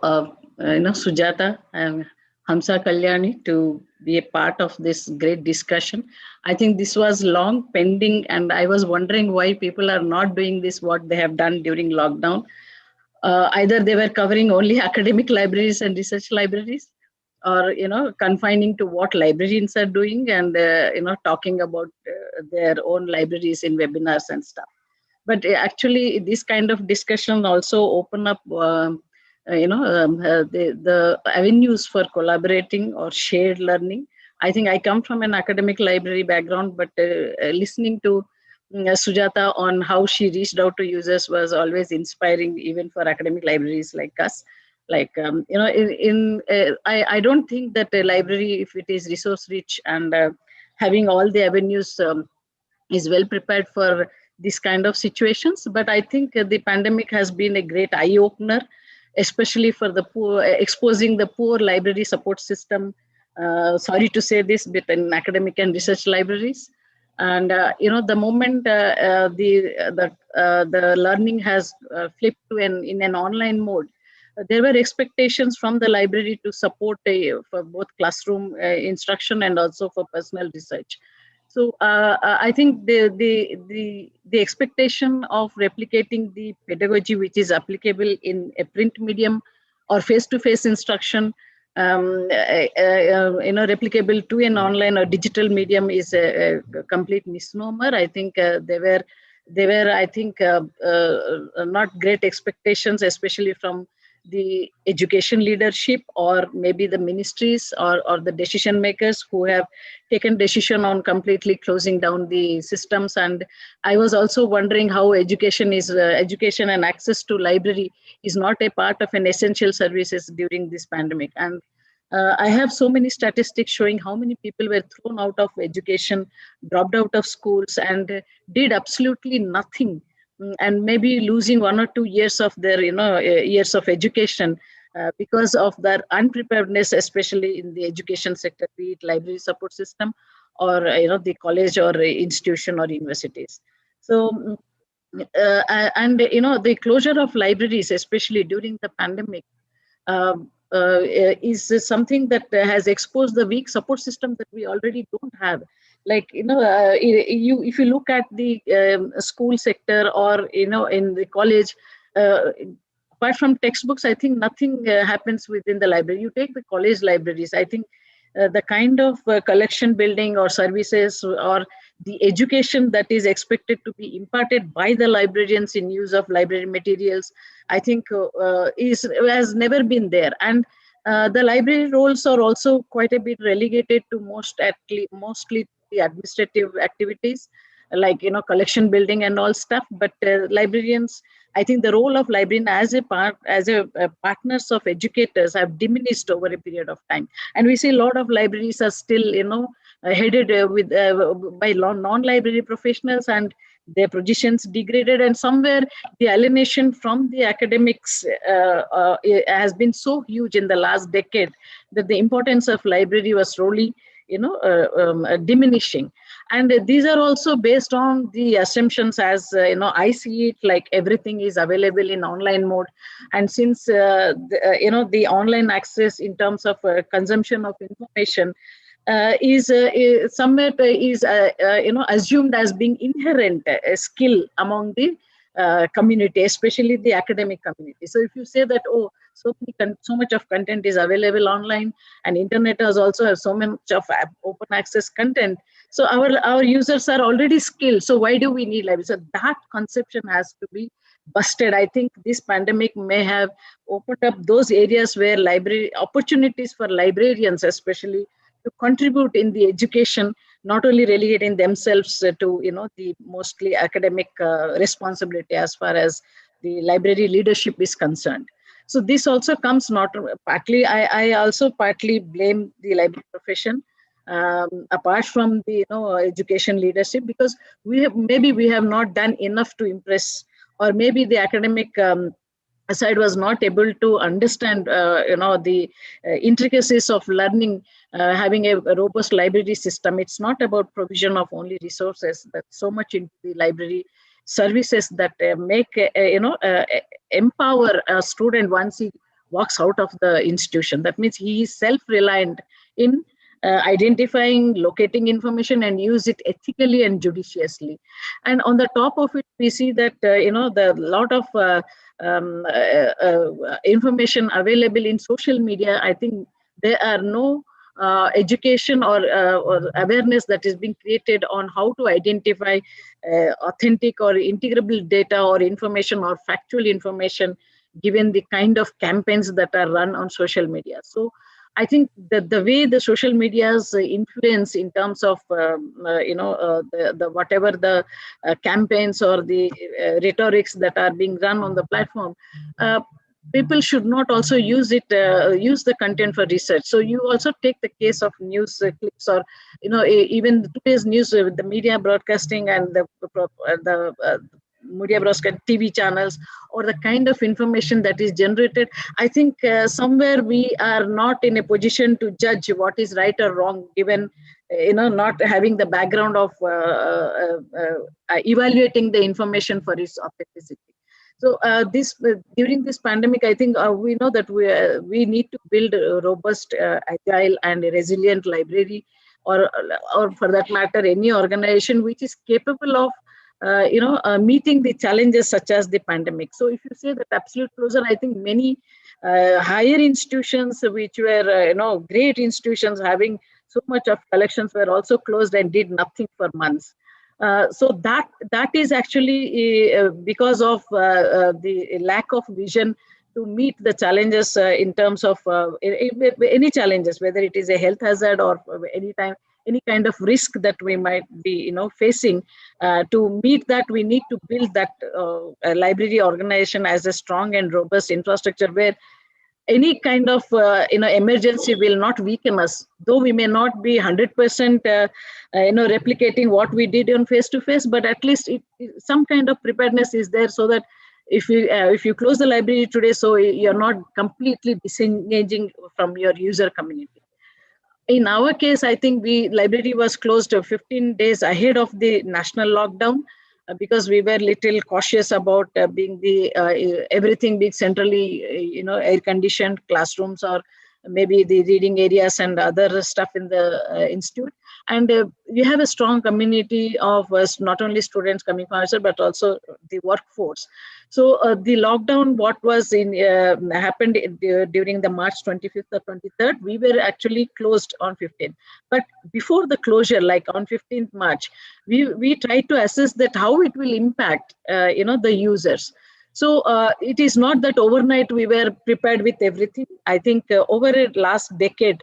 Sujata and Hamsa Kalyani to be a part of this great discussion. I think this was long pending, and I was wondering why people are not doing this, what they have done during lockdown. Either they were covering only academic libraries and research libraries, or confining to what librarians are doing, and talking about their own libraries in webinars and stuff. But actually, this kind of discussion also open up the avenues for collaborating or shared learning. I think I come from an academic library background, but listening to Sujata on how she reached out to users was always inspiring, even for academic libraries like us. Like, I don't think that a library, if it is resource rich and having all the avenues, is well prepared for this kind of situations. But I think the pandemic has been a great eye opener, especially for the poor, exposing the poor library support system. Sorry to say this, but in academic and research libraries. And the moment the learning has flipped to in an online mode, there were expectations from the library to support for both classroom instruction and also for personal research. So I think the expectation of replicating the pedagogy which is applicable in a print medium or face-to-face instruction, replicable to an online or digital medium is a complete misnomer. I think they were I think not great expectations, especially from the education leadership or maybe the ministries or the decision makers who have taken decision on completely closing down the systems. And I was also wondering how education and access to library is not a part of an essential services during this pandemic. And I have so many statistics showing how many people were thrown out of education, dropped out of schools, and did absolutely nothing, and maybe losing 1 or 2 years of their years of education because of their unpreparedness, especially in the education sector, be it library support system or the college or institution or universities. So and the closure of libraries, especially during the pandemic, is something that has exposed the weak support system that we already don't have. Like, if you look at the school sector or, in the college, apart from textbooks, I think nothing happens within the library. You take the college libraries, I think the kind of collection building or services or the education that is expected to be imparted by the librarians in use of library materials, I think has never been there. And the library roles are also quite a bit relegated to mostly the administrative activities, like collection building and all stuff. But librarians, I think the role of librarian as a partners of educators have diminished over a period of time. And we see a lot of libraries are still headed by non-library professionals, and their positions degraded, and somewhere the alienation from the academics has been so huge in the last decade that the importance of library was slowly diminishing. And these are also based on the assumptions, as I see it, like everything is available in online mode. And since the online access in terms of consumption of information is somewhere assumed as being inherent skill among the community, especially the academic community. So if you say that, oh, so much of content is available online, and internet has also have so much of open access content, so our users are already skilled, so why do we need library? So that conception has to be busted. I think this pandemic may have opened up those areas where library opportunities for librarians especially to contribute in the education, not only relegating themselves to the mostly academic responsibility as far as the library leadership is concerned. So this also comes not partly, I also partly blame the library profession, apart from the education leadership, because maybe we have not done enough to impress, or maybe the academic side was not able to understand the intricacies of learning, having a robust library system. It's not about provision of only resources, but so much into the library services that make empower a student once he walks out of the institution. That means he is self-reliant in identifying, locating information, and use it ethically and judiciously. And on the top of it, we see that the lot of information available in social media. I think there are no education or awareness that is being created on how to identify authentic or integrable data or information or factual information, given the kind of campaigns that are run on social media. So I think that the way the social media's influence in terms of the whatever the campaigns or the rhetorics that are being run on the platform, people should not also use it, use the content for research. So you also take the case of news clips, or even today's news, the media broadcasting and the media broadcast TV channels, or the kind of information that is generated. I think somewhere we are not in a position to judge what is right or wrong, given not having the background of evaluating the information for its authenticity. So during this pandemic, I think we know that we need to build a robust, agile, and a resilient library, or for that matter, any organization which is capable of meeting the challenges such as the pandemic. So if you say that absolute closure, I think many higher institutions which were great institutions having so much of collections were also closed and did nothing for months. So that is actually because of the lack of vision to meet the challenges in terms of any challenges, whether it is a health hazard or any kind of risk that we might be facing. To meet that, we need to build that library organization as a strong and robust infrastructure where any kind of emergency will not weaken us, though we may not be 100% replicating what we did on face-to-face, but at least some kind of preparedness is there, so that if you close the library today, so you're not completely disengaging from your user community. In our case, I think library was closed 15 days ahead of the national lockdown, because we were little cautious about everything being centrally air conditioned classrooms, or maybe the reading areas and other stuff in the institute. And we have a strong community of not only students coming from outside, but also the workforce. So the lockdown, what was happened during the March 25th or 23rd, we were actually closed on 15th. But before the closure, like on 15th March, we tried to assess that how it will impact the users. So it is not that overnight we were prepared with everything. I think over the last decade,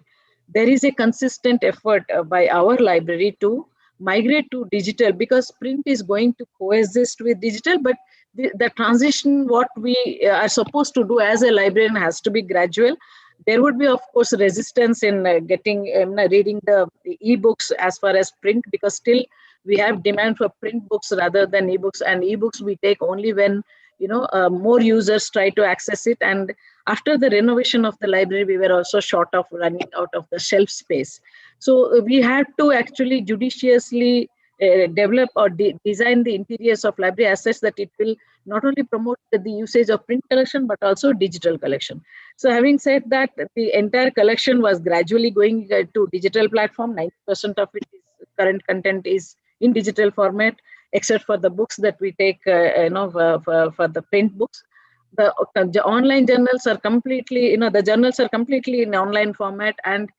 there is a consistent effort by our library to migrate to digital, because print is going to coexist with digital, but the transition, what we are supposed to do as a librarian, has to be gradual. There would be, of course, resistance in reading the e-books as far as print, because still we have demand for print books rather than e-books, and e-books we take only when more users try to access it. And after the renovation of the library, we were also short of running out of the shelf space. So we had to actually judiciously develop or design the interiors of library as such that it will not only promote the usage of print collection, but also digital collection. So having said that, the entire collection was gradually going to digital platform. 90% of it is current content is in digital format. except for the books that we take, for the print books. The online journals are completely, the journals are completely in online format, and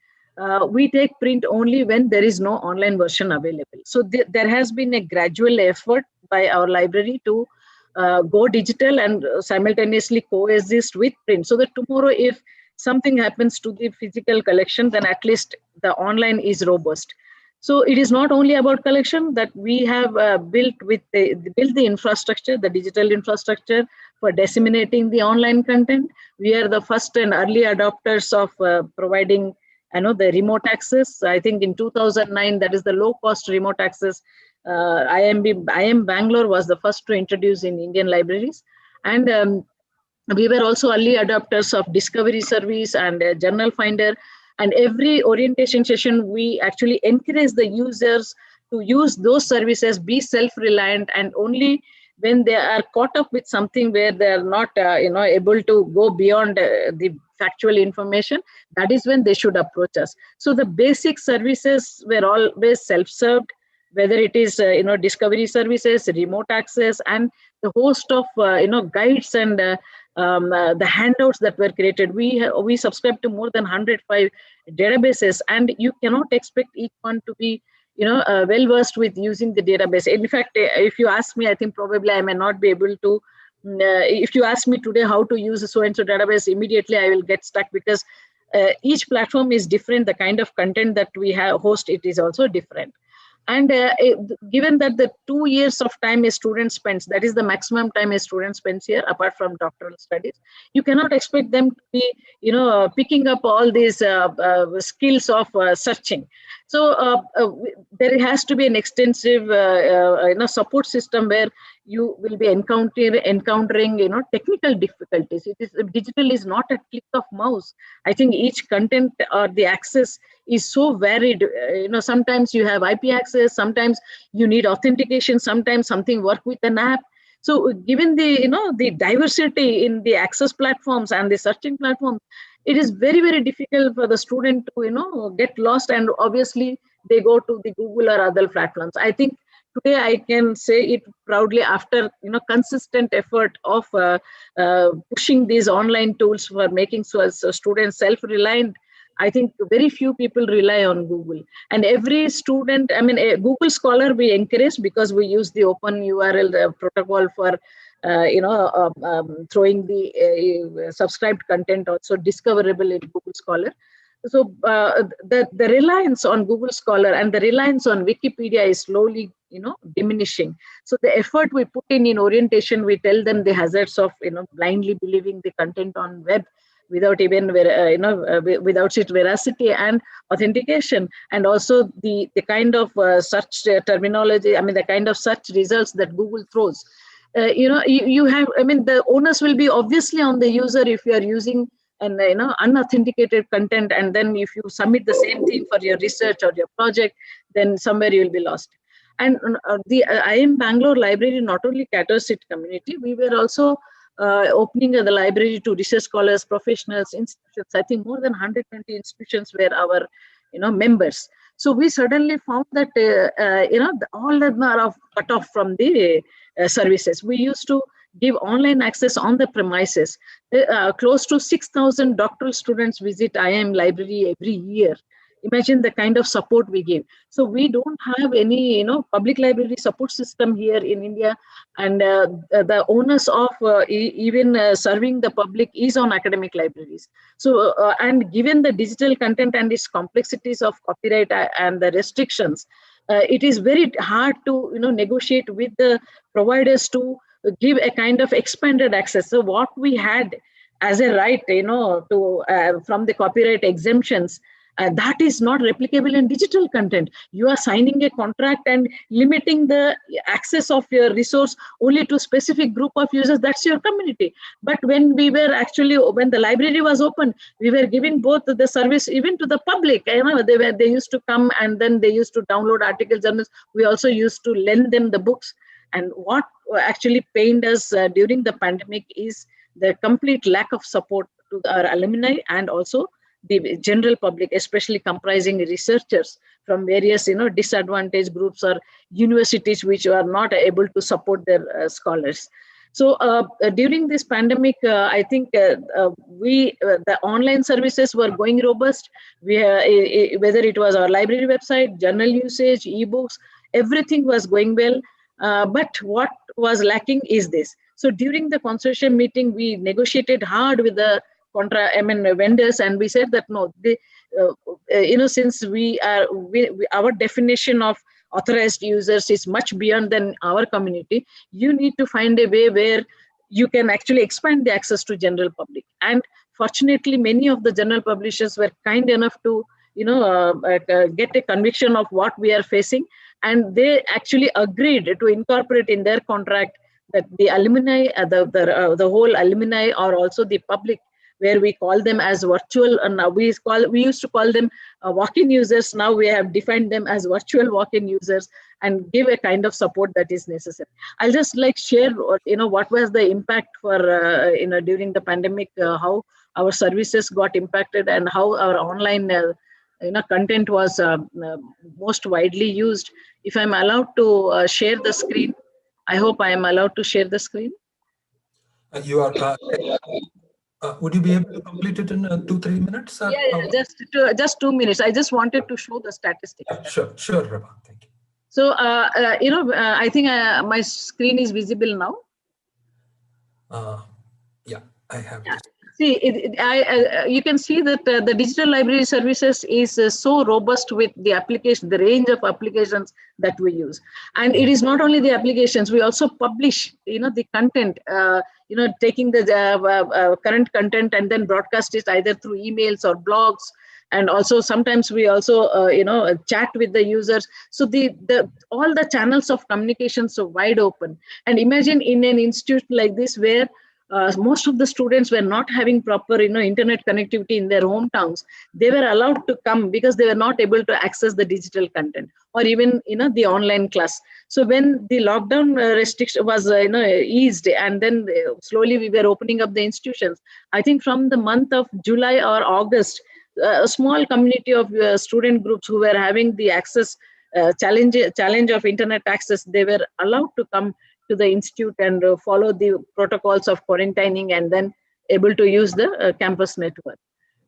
we take print only when there is no online version available. So there has been a gradual effort by our library to go digital and simultaneously coexist with print, so that tomorrow if something happens to the physical collection, then at least the online is robust. So it is not only about collection, that we have built the infrastructure, the digital infrastructure for disseminating the online content. We are the first and early adopters of providing the remote access. I think in 2009, that is the low cost remote access. IIM Bangalore was the first to introduce in Indian libraries. And we were also early adopters of Discovery Service and Journal Finder. And every orientation session, we actually encourage the users to use those services, be self-reliant, and only when they are caught up with something where they are not able to go beyond the factual information, that is when they should approach us. So the basic services were always self-served, whether it is discovery services, remote access, and the host of guides and the handouts that were created. We subscribe to more than 105 databases, and you cannot expect each one to be well versed with using the database. In fact, if you ask me, I think probably I may not be able to. If you ask me today how to use a so-and-so database, immediately I will get stuck, because each platform is different. The kind of content that we host, it is also different. And given that the 2 years of time a student spends, that is the maximum time a student spends here, apart from doctoral studies, you cannot expect them to be, picking up all these skills of searching. So there has to be an extensive, support system where you will be encountering, technical difficulties. Digital is not a click of mouse. I think each content or the access is so varied. Sometimes you have IP access, sometimes you need authentication, sometimes something work with an app. So given the diversity in the access platforms and the searching platforms, it is very, very difficult for the student to, get lost, and obviously they go to the Google or other platforms. I think today I can say it proudly, after consistent effort of pushing these online tools for making students self-reliant. I think very few people rely on Google, and every student, Google Scholar we encourage, because we use the open URL protocol for throwing the subscribed content also discoverable in Google Scholar. So the reliance on Google Scholar and the reliance on Wikipedia is slowly diminishing. So the effort we put in orientation, we tell them the hazards of blindly believing the content on web without even without its veracity and authentication, and also the kind of search terminology, the kind of search results that Google throws. You have, the onus will be obviously on the user if you are using an unauthenticated content, and then if you submit the same thing for your research or your project, then somewhere you will be lost. And the IIM Bangalore library not only caters its community, we were also opening the library to research scholars, professionals, institutions. I think more than 120 institutions were our members. So we suddenly found that all of them are cut off from the services. We used to give online access on the premises. Close to 6,000 doctoral students visit IIM library every year. Imagine the kind of support we give. So we don't have any, public library support system here in India, and the onus of even serving the public is on academic libraries. So, and given the digital content and its complexities of copyright and the restrictions, it is very hard to, negotiate with the providers to give a kind of expanded access. So what we had as a right, to from the copyright exemptions, that is not replicable in digital content. You are signing a contract and limiting the access of your resource only to a specific group of users. That's your community. But when the library was open, we were giving both the service even to the public. They used to come and then they used to download articles, journals. We also used to lend them the books. And what actually pained us during the pandemic is the complete lack of support to our alumni, and also the general public, especially comprising researchers from various, disadvantaged groups or universities which are not able to support their scholars. So during this pandemic, I think the online services were going robust. Whether it was our library website, journal usage, ebooks, everything was going well. But what was lacking is this. So during the consortium meeting, we negotiated hard with the vendors, and we said that no, since our definition of authorized users is much beyond than our community, you need to find a way where you can actually expand the access to general public. And fortunately, many of the journal publishers were kind enough to get a conviction of what we are facing, and they actually agreed to incorporate in their contract that the alumni, the whole alumni, or also the public, where we call them as virtual, and we used to call them walk-in users. Now we have defined them as virtual walk-in users, and give a kind of support that is necessary. I'll just share, what was the impact for during the pandemic, how our services got impacted, and how our online content was most widely used. If I'm allowed to share the screen, I hope I am allowed to share the screen.
You are. Would you be able to complete it in 2-3 minutes?
Yeah, just 2 minutes. I just wanted to show the statistics.
Sure, Rama. Thank you.
So, I think my screen is visible now.
Yeah, I have.
Yeah. See, you can see that the digital library services is so robust with the application, the range of applications that we use. And it is not only the applications, we also publish, the content, taking the current content and then broadcast it either through emails or blogs. And also sometimes we also, chat with the users. So all the channels of communication are wide open. And imagine in an institute like this where most of the students were not having proper, internet connectivity in their hometowns. They were allowed to come because they were not able to access the digital content or even, the online class. So when the lockdown restriction was, eased, and then slowly we were opening up the institutions, I think from the month of July or August, a small community of student groups who were having the access challenge of internet access, they were allowed to come to the institute and follow the protocols of quarantining, and then able to use the campus network.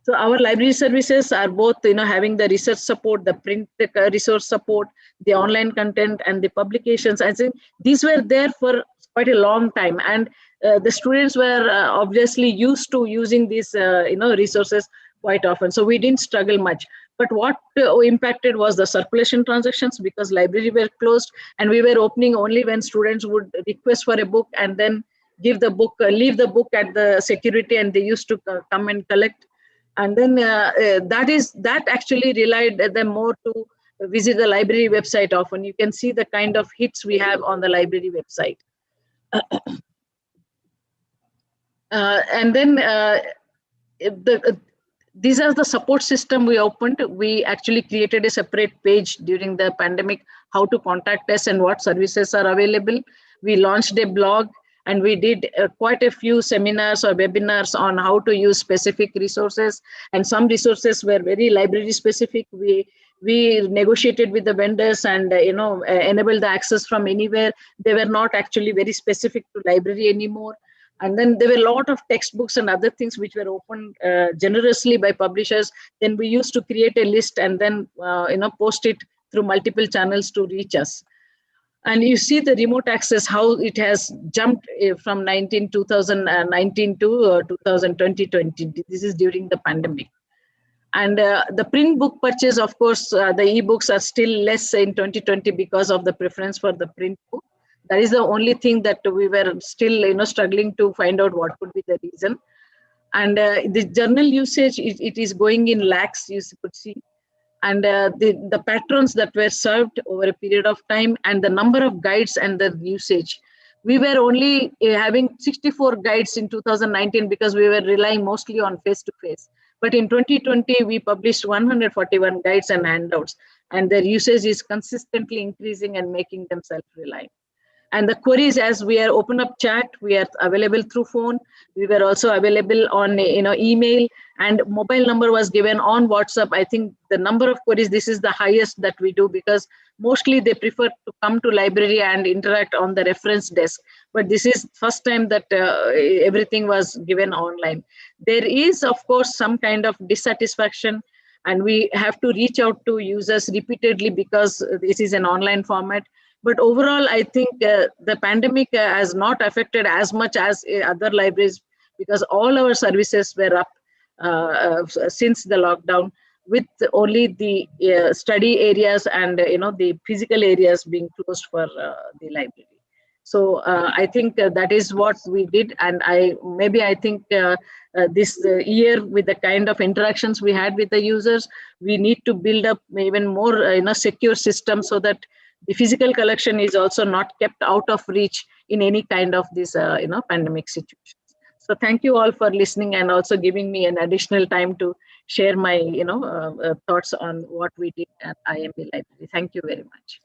So our library services are both, having the research support, the print resource support, the online content, and the publications. I think these were there for quite a long time, and the students were obviously used to using these, resources quite often. So we didn't struggle much. But what impacted was the circulation transactions, because libraries were closed and we were opening only when students would request for a book and then give the book, leave the book at the security, and they used to come and collect. And then that actually relied them more to visit the library website often. You can see the kind of hits we have on the library website. And then these are the support system we opened. We actually created a separate page during the pandemic, how to contact us and what services are available. We launched a blog, and we did quite a few seminars or webinars on how to use specific resources. And some resources were very library specific. We negotiated with the vendors and enabled the access from anywhere. They were not actually very specific to library anymore. And then there were a lot of textbooks and other things which were opened generously by publishers. Then we used to create a list and then post it through multiple channels to reach us. And you see the remote access, how it has jumped from 2019 to 2020. This is during the pandemic. And the print book purchase, of course, the ebooks are still less in 2020 because of the preference for the print book. That is the only thing that we were still, struggling to find out what could be the reason. And the journal usage, it is going in lakhs, you could see. And the patrons that were served over a period of time, and the number of guides and the usage. We were only having 64 guides in 2019 because we were relying mostly on face-to-face. But in 2020, we published 141 guides and handouts, and their usage is consistently increasing and making them self-reliant. And the queries, as we are open up chat, we are available through phone. We were also available on email, and mobile number was given on WhatsApp. I think the number of queries, this is the highest that we do, because mostly they prefer to come to library and interact on the reference desk. But this is first time that everything was given online. There is, of course, some kind of dissatisfaction, and we have to reach out to users repeatedly because this is an online format. But overall, I think the pandemic has not affected as much as other libraries, because all our services were up since the lockdown, with only the study areas and the physical areas being closed for the library. So I think that is what we did, and I think this year, with the kind of interactions we had with the users, we need to build up even more secure systems, so that the physical collection is also not kept out of reach in any kind of this pandemic situation. So thank you all for listening, and also giving me an additional time to share my thoughts on what we did at IMB Library. Thank you very much.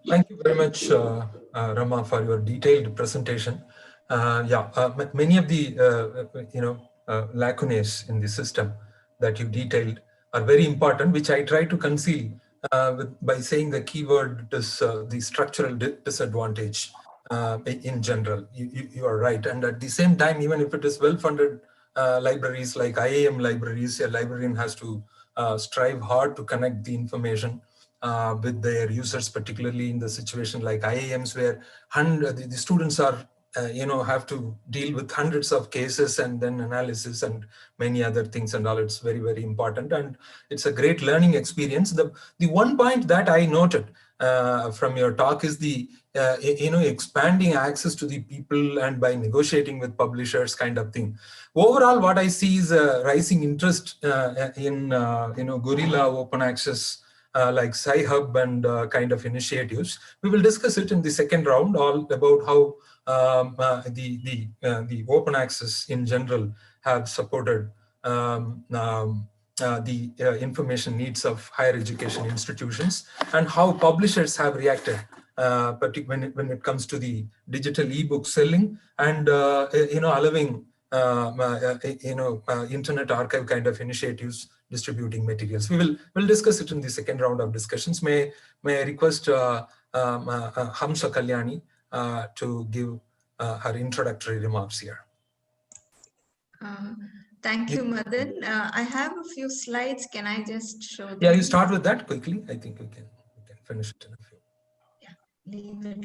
Thank you very much, Rama, for your detailed presentation. Many of the lacunae in the system that you detailed are very important, which I try to conceal by saying the keyword is the structural disadvantage in general. You are right, and at the same time, even if it is well-funded libraries like IAM libraries, a librarian has to strive hard to connect the information with their users, particularly in the situation like IAMs, where the students are have to deal with hundreds of cases and then analysis and many other things and all. It's very, very important, and it's a great learning experience. The one point that I noted from your talk is the expanding access to the people and by negotiating with publishers kind of thing. Overall, what I see is a rising interest in guerrilla open access like Sci-Hub and kind of initiatives. We will discuss it in the second round, all about how the open access in general have supported the information needs of higher education institutions, and how publishers have reacted, particularly when it comes to the digital ebook selling and allowing internet archive kind of initiatives distributing materials. We'll discuss it in the second round of discussions. May I request Hamsa Kalyani to give her introductory remarks here.
Thank you, Madan. I have a few slides. Can I just show them?
Yeah, you start with that quickly. I think we can finish it in a few.
Yeah, leave it.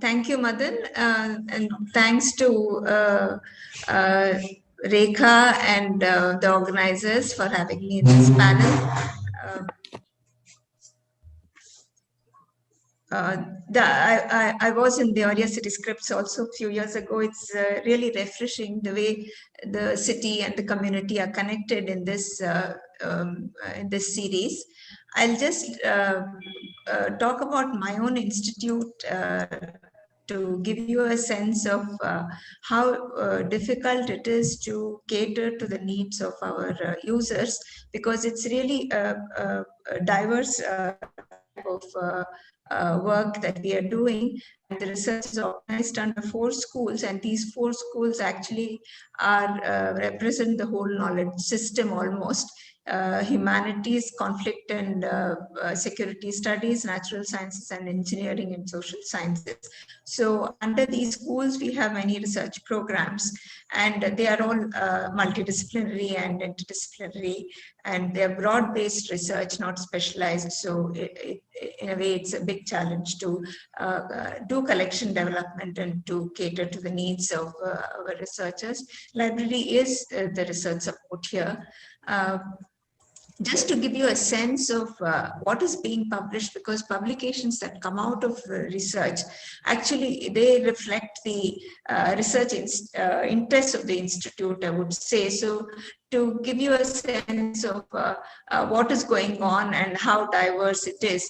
Thank you, Madan, and thanks to Rekha and the organizers for having me in this panel. I was in the Aurea City Scripts also a few years ago. It's really refreshing the way the city and the community are connected in this series. I'll just talk about my own institute to give you a sense of how difficult it is to cater to the needs of our users, because it's really a diverse type of work that we are doing. And the research is organized under 4 schools, and these 4 schools actually are represent the whole knowledge system almost. Humanities, conflict and security studies, natural sciences, and engineering and social sciences. So under these schools, we have many research programs, and they are all multidisciplinary and interdisciplinary, and they're broad-based research, not specialized. So in a way, it's a big challenge to do collection development and to cater to the needs of our researchers. Library is the research support here. Just to give you a sense of what is being published, because publications that come out of research, actually they reflect the research interests of the institute, I would say. So to give you a sense of what is going on and how diverse it is.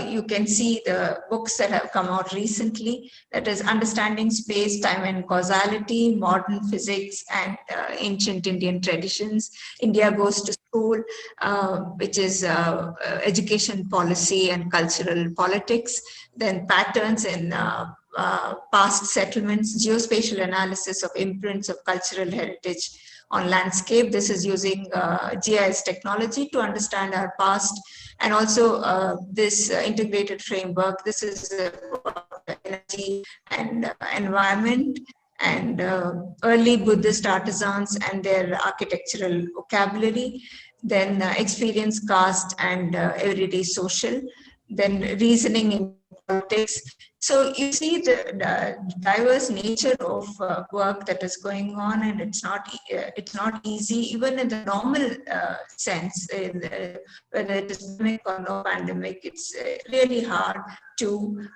You can see the books that have come out recently, that is Understanding Space, Time and Causality, Modern Physics and Ancient Indian Traditions, India Goes to School, which is Education Policy and Cultural Politics, then Patterns in Past Settlements, Geospatial Analysis of Imprints of Cultural Heritage on Landscape. This is using GIS technology to understand our past, and also this integrated framework. This is energy and environment, and early Buddhist artisans and their architectural vocabulary, then experience, caste and everyday social, then reasoning in politics. So you see the diverse nature of work that is going on, and it's not easy, even in the normal sense, whether it is pandemic or no pandemic. It's really hard to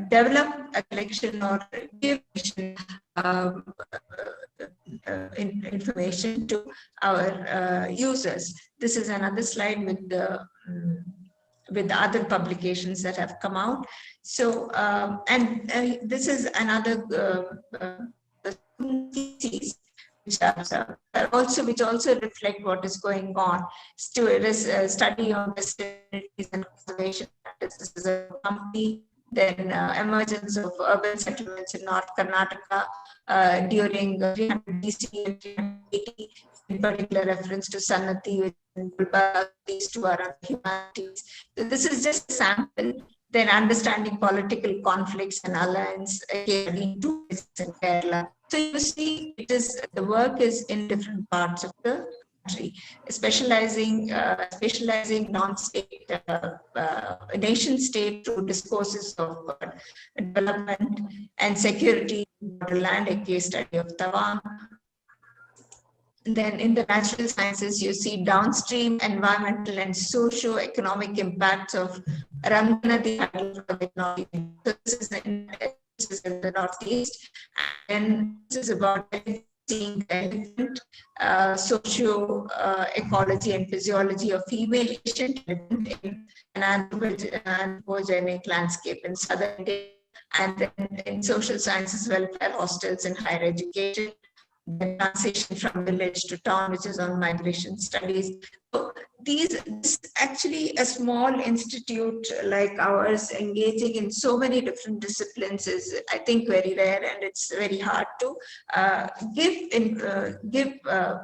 develop a collection or give information to our users. This is another slide with the other publications that have come out. So, this is another thesis, which also reflect what is going on. Study on facilities and conservation practices. This is a company. Then emergence of urban settlements in North Karnataka during 300 BC and 380, in particular reference to Sanati, which in Gulbarga, these two are on humanities. So this is just a sample. Then understanding political conflicts and alliance in Kerala. So you see, the work is in different parts of the country, specializing non-state, nation-state through discourses of development and security, borderland, a case study of Tawang. Then in the natural sciences, you see downstream environmental and socio-economic impacts of Ranganadi hydroelectric. So this is in the Northeast, and this is about seeing the socio-ecology and physiology of female patient in an anthropogenic landscape in southern India, and then in social sciences, welfare, hostels, and higher education. The transition from village to town, which is on migration studies. So this actually a small institute like ours engaging in so many different disciplines is, I think, very rare, and it's very hard to give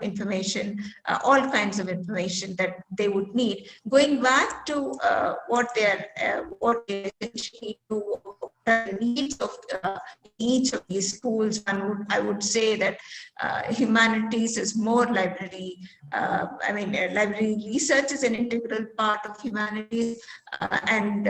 information, all kinds of information that they would need. Going back to what they essentially do, the needs of each of these schools, I would say that humanities is more library. Library research is an integral part of humanities, and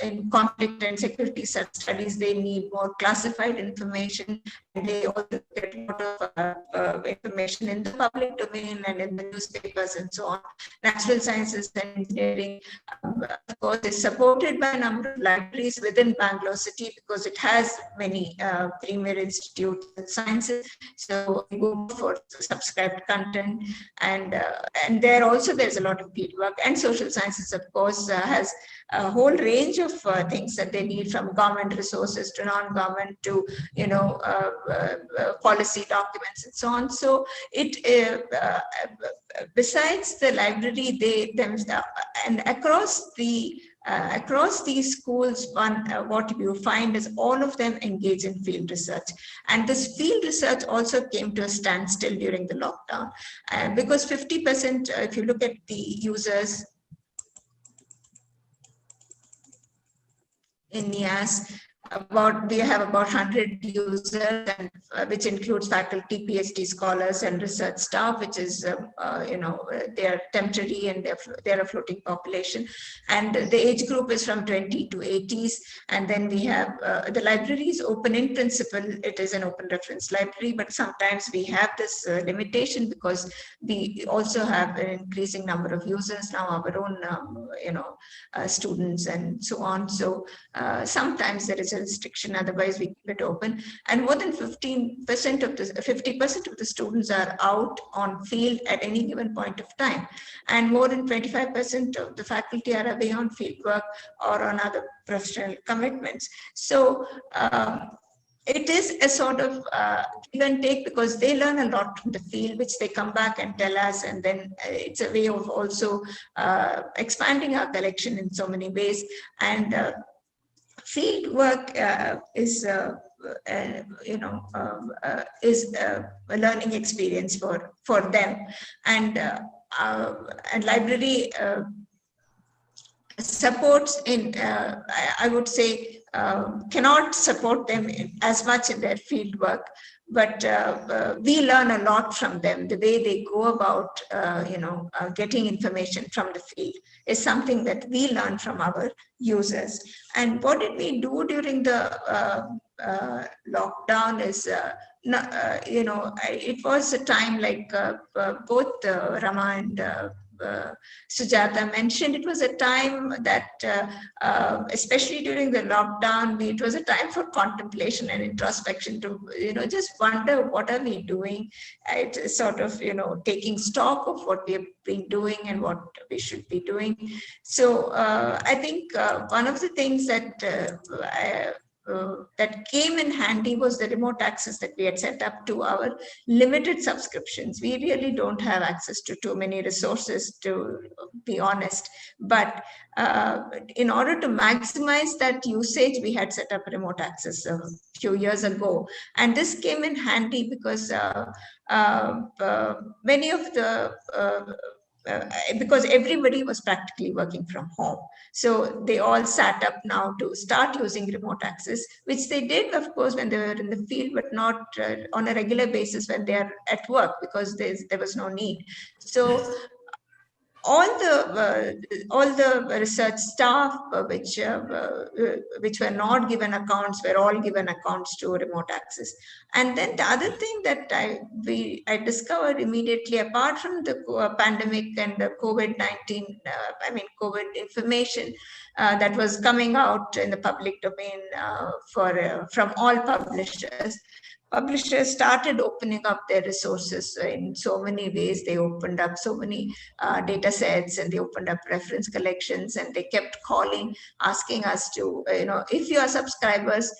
in conflict and security studies, they need more classified information, and they also get a lot of information in the public domain and in the newspapers and so on. Natural sciences and engineering, of course, is supported by a number of libraries within Bangalore city because it has many premier institutes in sciences. So we go for subscribed content, and there also there's a lot of field work. And social sciences, of course, has a whole range of things that they need, from government resources to non-government to policy documents and so on. So it besides the library, they themselves and across these schools, what you find is all of them engage in field research. And this field research also came to a standstill during the lockdown, because 50%, if you look at the users in NIAS, we have about 100 users, and which includes faculty, PhD scholars, and research staff, which is they are temporary and they're a floating population. And the age group is from 20 to 80s. And then we have the library is open in principle. It is an open reference library, but sometimes we have this limitation because we also have an increasing number of users now, our own students and so on. So sometimes there is a restriction. Otherwise, we keep it open. And more than 50% of the students are out on field at any given point of time. And more than 25% of the faculty are away on field work or on other professional commitments. So it is a sort of give and take, because they learn a lot from the field, which they come back and tell us. And then it's a way of also expanding our collection in so many ways. And field work is a learning experience for them. And library supports in, I would say, cannot support them as much in their field work, but we learn a lot from them. The way they go about, getting information from the field is something that we learn from our users. And what did we do during the lockdown is, it was a time, like both Rama and Sujata mentioned, it was a time that, especially during the lockdown, it was a time for contemplation and introspection to, just wonder what are we doing. It's sort of, taking stock of what we have been doing and what we should be doing. So I think one of the things that that came in handy was the remote access that we had set up to our limited subscriptions. We really don't have access to too many resources, to be honest. But in order to maximize that usage, we had set up remote access a few years ago. And this came in handy because many of the because everybody was practically working from home. So they all sat up now to start using remote access, which they did, of course, when they were in the field, but not on a regular basis when they are at work, because there was no need. So all the research staff which were not given accounts were all given accounts to remote access. And then the other thing that I discovered immediately, apart from the pandemic and the COVID-19, COVID information that was coming out in the public domain from all publishers. Publishers started opening up their resources in so many ways. They opened up so many data sets, and they opened up reference collections, and they kept calling, asking us to, if you are subscribers,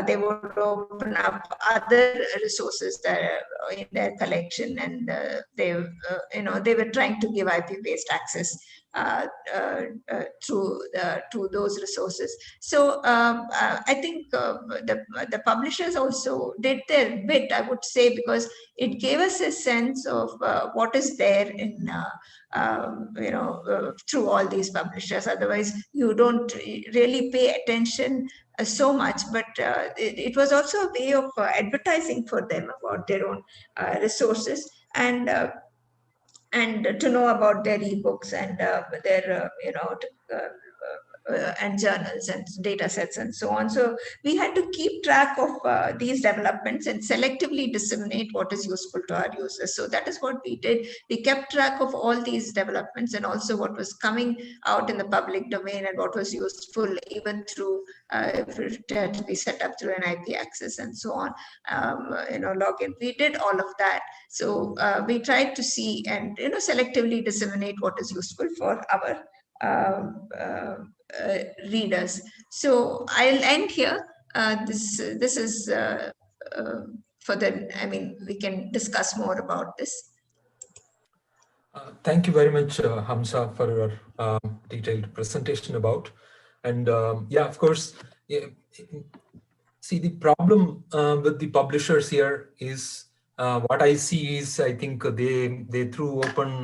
they would open up other resources that are in their collection, and they were trying to give IP-based access to those resources. So I think the publishers also did their bit, I would say, because it gave us a sense of what is there in through all these publishers. Otherwise, you don't really pay attention so much, but it was also a way of advertising for them about their own resources, and to know about their ebooks and their and journals and data sets and so on. So we had to keep track of these developments and selectively disseminate what is useful to our users. So that is what we did. We kept track of all these developments, and also what was coming out in the public domain and what was useful, even through if it had to be set up through an IP access and so on, login. We did all of that. So we tried to see and selectively disseminate what is useful for our readers. So I'll end here. This is for the, we can discuss more about this.
Thank you very much, Hamza, for your detailed presentation about. And yeah, of course, see, the problem with the publishers here is what I see is, I think they threw open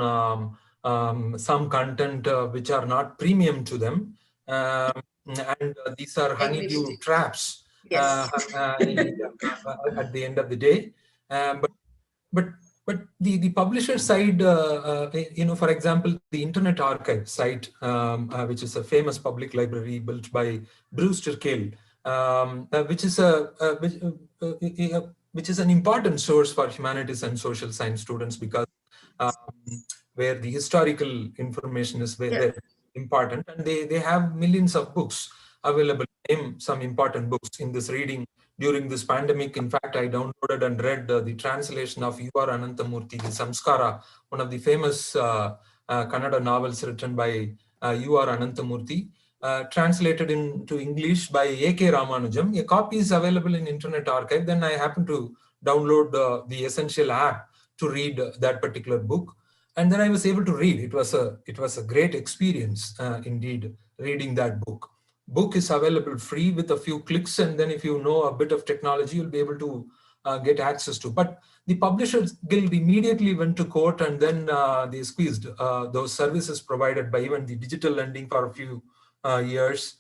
some content which are not premium to them. And these are honeydew traps.
Yes.
At the end of the day. But the publisher side, for example, the Internet Archive site, which is a famous public library built by Brewster Kahle, which is an important source for humanities and social science students, because where the historical information is very important, and they have millions of books available name some important books in this reading during this pandemic. In fact, I downloaded and read the translation of U.R. Ananthamurthy, the Samskara, one of the famous Kannada novels written by U.R. Ananthamurthy, translated into English by A.K. Ramanujam. A copy is available in Internet Archive. Then I happened to download the Essential app to read that particular book. And then I was able to read. It was a great experience, indeed, reading that book. Book is available free with a few clicks, and then if you know a bit of technology, you'll be able to get access to. But the Publishers Guild immediately went to court, and then they squeezed those services provided by even the digital lending for a few years.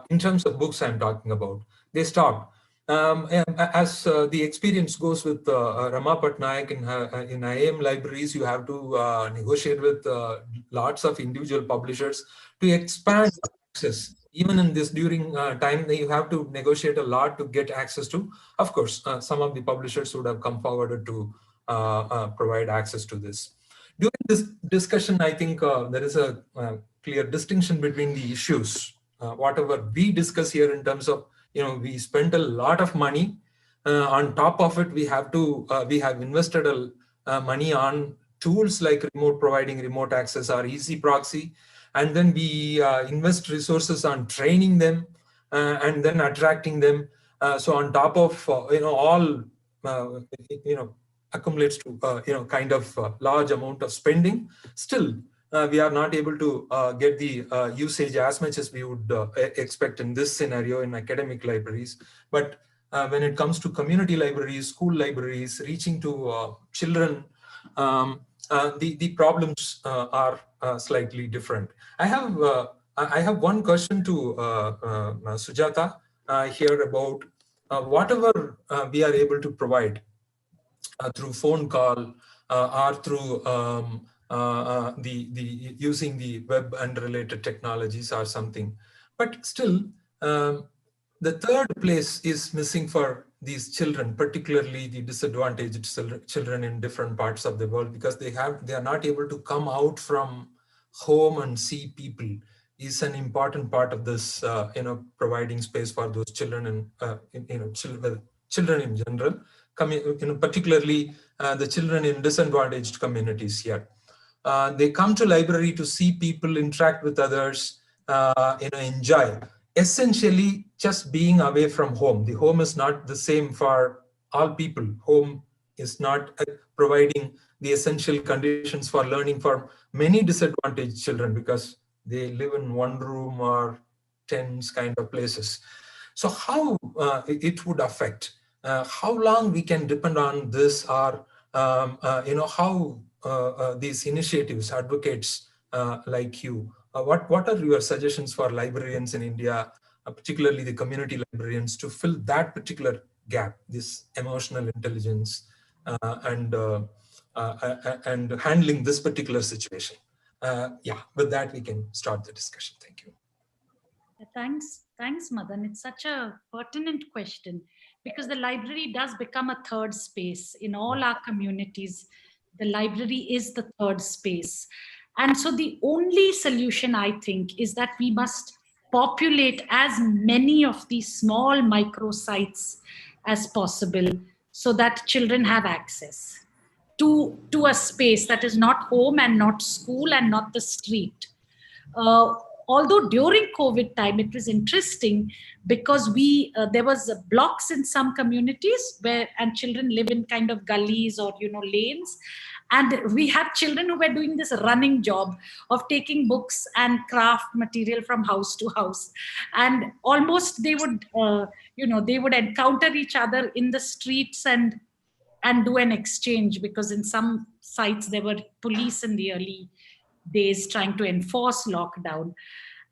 In terms of books I'm talking about, they stopped. As the experience goes with Rama Patnaik in IAM libraries, you have to negotiate with lots of individual publishers to expand access. Even in this during time, you have to negotiate a lot to get access to. Of course, some of the publishers would have come forward to provide access to this. During this discussion, I think there is a clear distinction between the issues. Whatever we discuss here in terms of, we spent a lot of money. On top of it, we have invested money on tools like providing remote access or easy proxy. And then we invest resources on training them and then attracting them. So on top of, all, accumulates to, kind of large amount of spending. Still, we are not able to get the usage as much as we would expect in this scenario in academic libraries. But when it comes to community libraries, school libraries, reaching to children, the problems are slightly different. I have one question to Sujata here about whatever we are able to provide through phone call or through using the web and related technologies or something. But still, the third place is missing for these children, particularly the disadvantaged children in different parts of the world, because they are not able to come out from home and see people. Is an important part of this, providing space for those children and children in general, particularly the children in disadvantaged communities here. They come to library to see people, interact with others, enjoy. Essentially, just being away from home. The home is not the same for all people. Home is not providing the essential conditions for learning for many disadvantaged children because they live in one room or tents kind of places. So how it would affect, how long we can depend on this, or how these initiatives, advocates like you, what are your suggestions for librarians in India, particularly the community librarians, to fill that particular gap, this emotional intelligence and handling this particular situation? With that, we can start the discussion. Thank you.
Thanks, Madan. It's such a pertinent question because the library does become a third space in all our communities. The library is the third space. And so the only solution, I think, is that we must populate as many of these small microsites as possible so that children have access to a space that is not home and not school and not the street. Although during COVID time, it was interesting because there was blocks in some communities and children live in kind of gullies or, lanes. And we had children who were doing this running job of taking books and craft material from house to house. And almost they would, they would encounter each other in the streets and do an exchange, because in some sites there were police in the early days trying to enforce lockdown.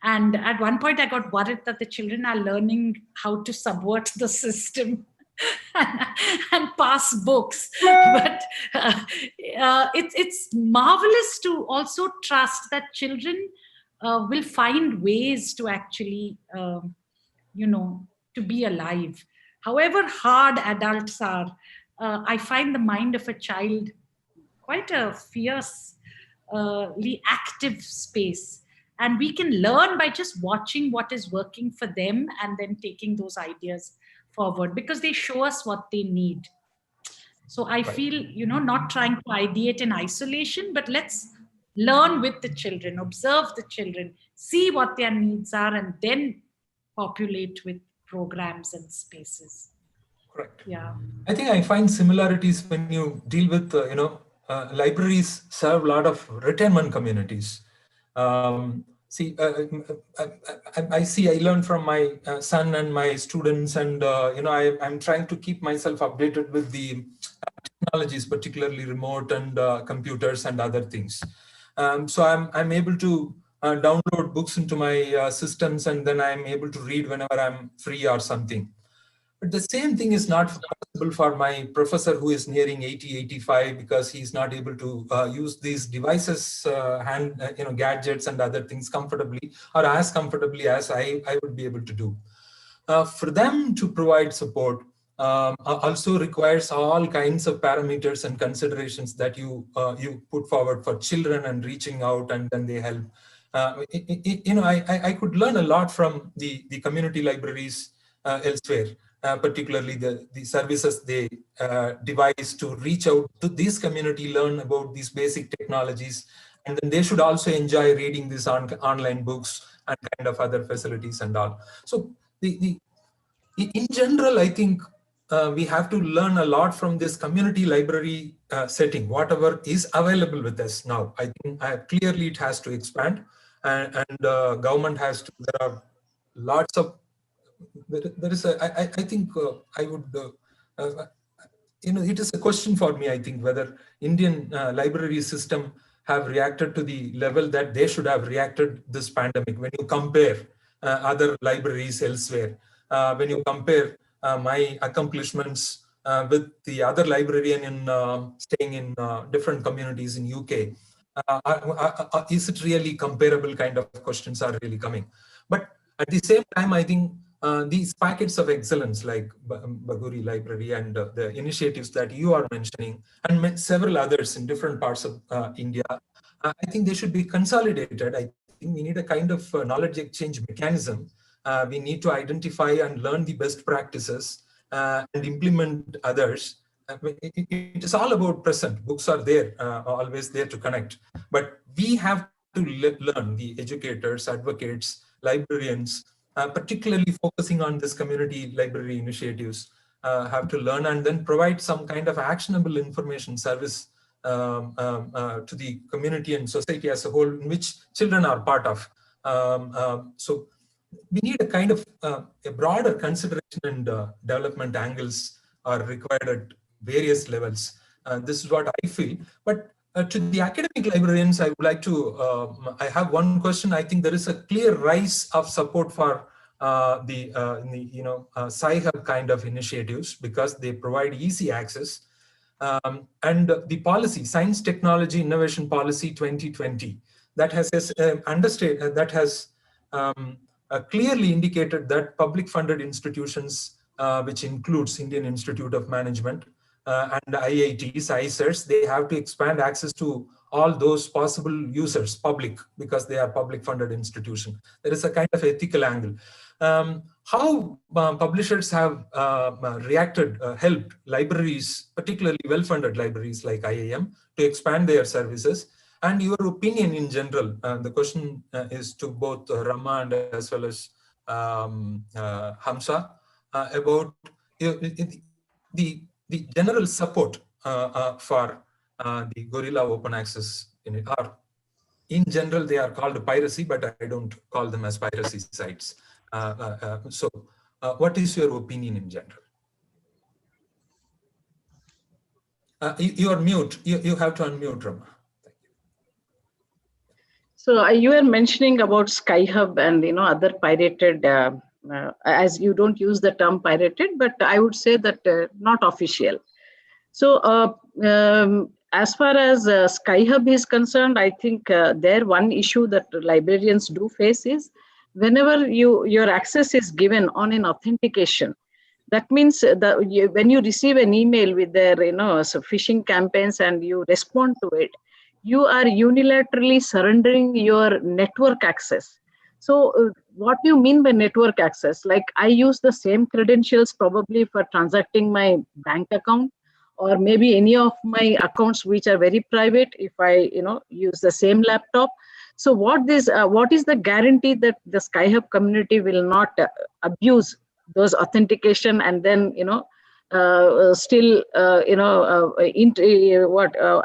And at one point I got worried that the children are learning how to subvert the system and pass books. But it's marvelous to also trust that children will find ways to actually, to be alive. However hard adults are, I find the mind of a child quite a fiercely active space. And we can learn by just watching what is working for them and then taking those ideas forward, because they show us what they need. So I feel, not trying to ideate in isolation, but let's learn with the children, observe the children, see what their needs are, and then populate with programs and spaces.
Correct.
Yeah.
I think I find similarities when you deal with, libraries serve a lot of retirement communities. See, I learn from my son and my students, and I'm trying to keep myself updated with the technologies, particularly remote and computers and other things. So I'm able to download books into my systems, and then I'm able to read whenever I'm free or something. But the same thing is not possible for my professor who is nearing 80, 85, because he's not able to use these devices, gadgets and other things comfortably, or as comfortably as I would be able to do. For them to provide support also requires all kinds of parameters and considerations that you put forward for children and reaching out, and then they help. I could learn a lot from the community libraries elsewhere. Particularly the services they devise to reach out to this community, learn about these basic technologies, and then they should also enjoy reading these online books and kind of other facilities and all. So in general, I think we have to learn a lot from this community library setting, whatever is available with us now. I think clearly it has to expand, and government has to, there are lots of, there is I think I would, it is a question for me, I think, whether Indian library system have reacted to the level that they should have reacted this pandemic. When you compare other libraries elsewhere, when you compare my accomplishments with the other librarian in staying in different communities in UK, is it really comparable, kind of questions are really coming. But at the same time, I think these packets of excellence like Baguri Library and the initiatives that you are mentioning, and several others in different parts of India, I think they should be consolidated. I think we need a kind of knowledge exchange mechanism. We need to identify and learn the best practices and implement others. It is all about present. Books are there, always there to connect. But we have to learn, the educators, advocates, librarians, particularly focusing on this community library initiatives, have to learn and then provide some kind of actionable information service to the community and society as a whole, in which children are part of. So we need a kind of a broader consideration, and development angles are required at various levels. This is what I feel. But to the academic librarians, I would like to, I have one question. I think there is a clear rise of support for the Sci-Hub kind of initiatives, because they provide easy access. And the policy, Science Technology Innovation Policy 2020, that has clearly indicated that public funded institutions, which includes Indian Institute of Management, and IITs, ICERs, they have to expand access to all those possible users, public, because they are public funded institution. There is a kind of ethical angle. How publishers have reacted, helped libraries, particularly well-funded libraries like IIM, to expand their services, and your opinion in general. The question is to both Rama and as well as Hamsa about the general support for the Gorilla Open Access in it. Or in general, they are called piracy, but I don't call them as piracy sites. So what is your opinion in general? You are mute. You have to unmute, Rama. Thank you.
So you were mentioning about Sci-Hub and other pirated, as you don't use the term pirated, but I would say that not official. So as far as Sci-Hub is concerned, I think there one issue that librarians do face is whenever your access is given on an authentication, that means that when you receive an email with their so phishing campaigns and you respond to it, you are unilaterally surrendering your network access. So what do you mean by network access? Like, I use the same credentials probably for transacting my bank account, or maybe any of my accounts which are very private, if I use the same laptop. So what is the guarantee that the SkyHub community will not abuse those authentication, and then still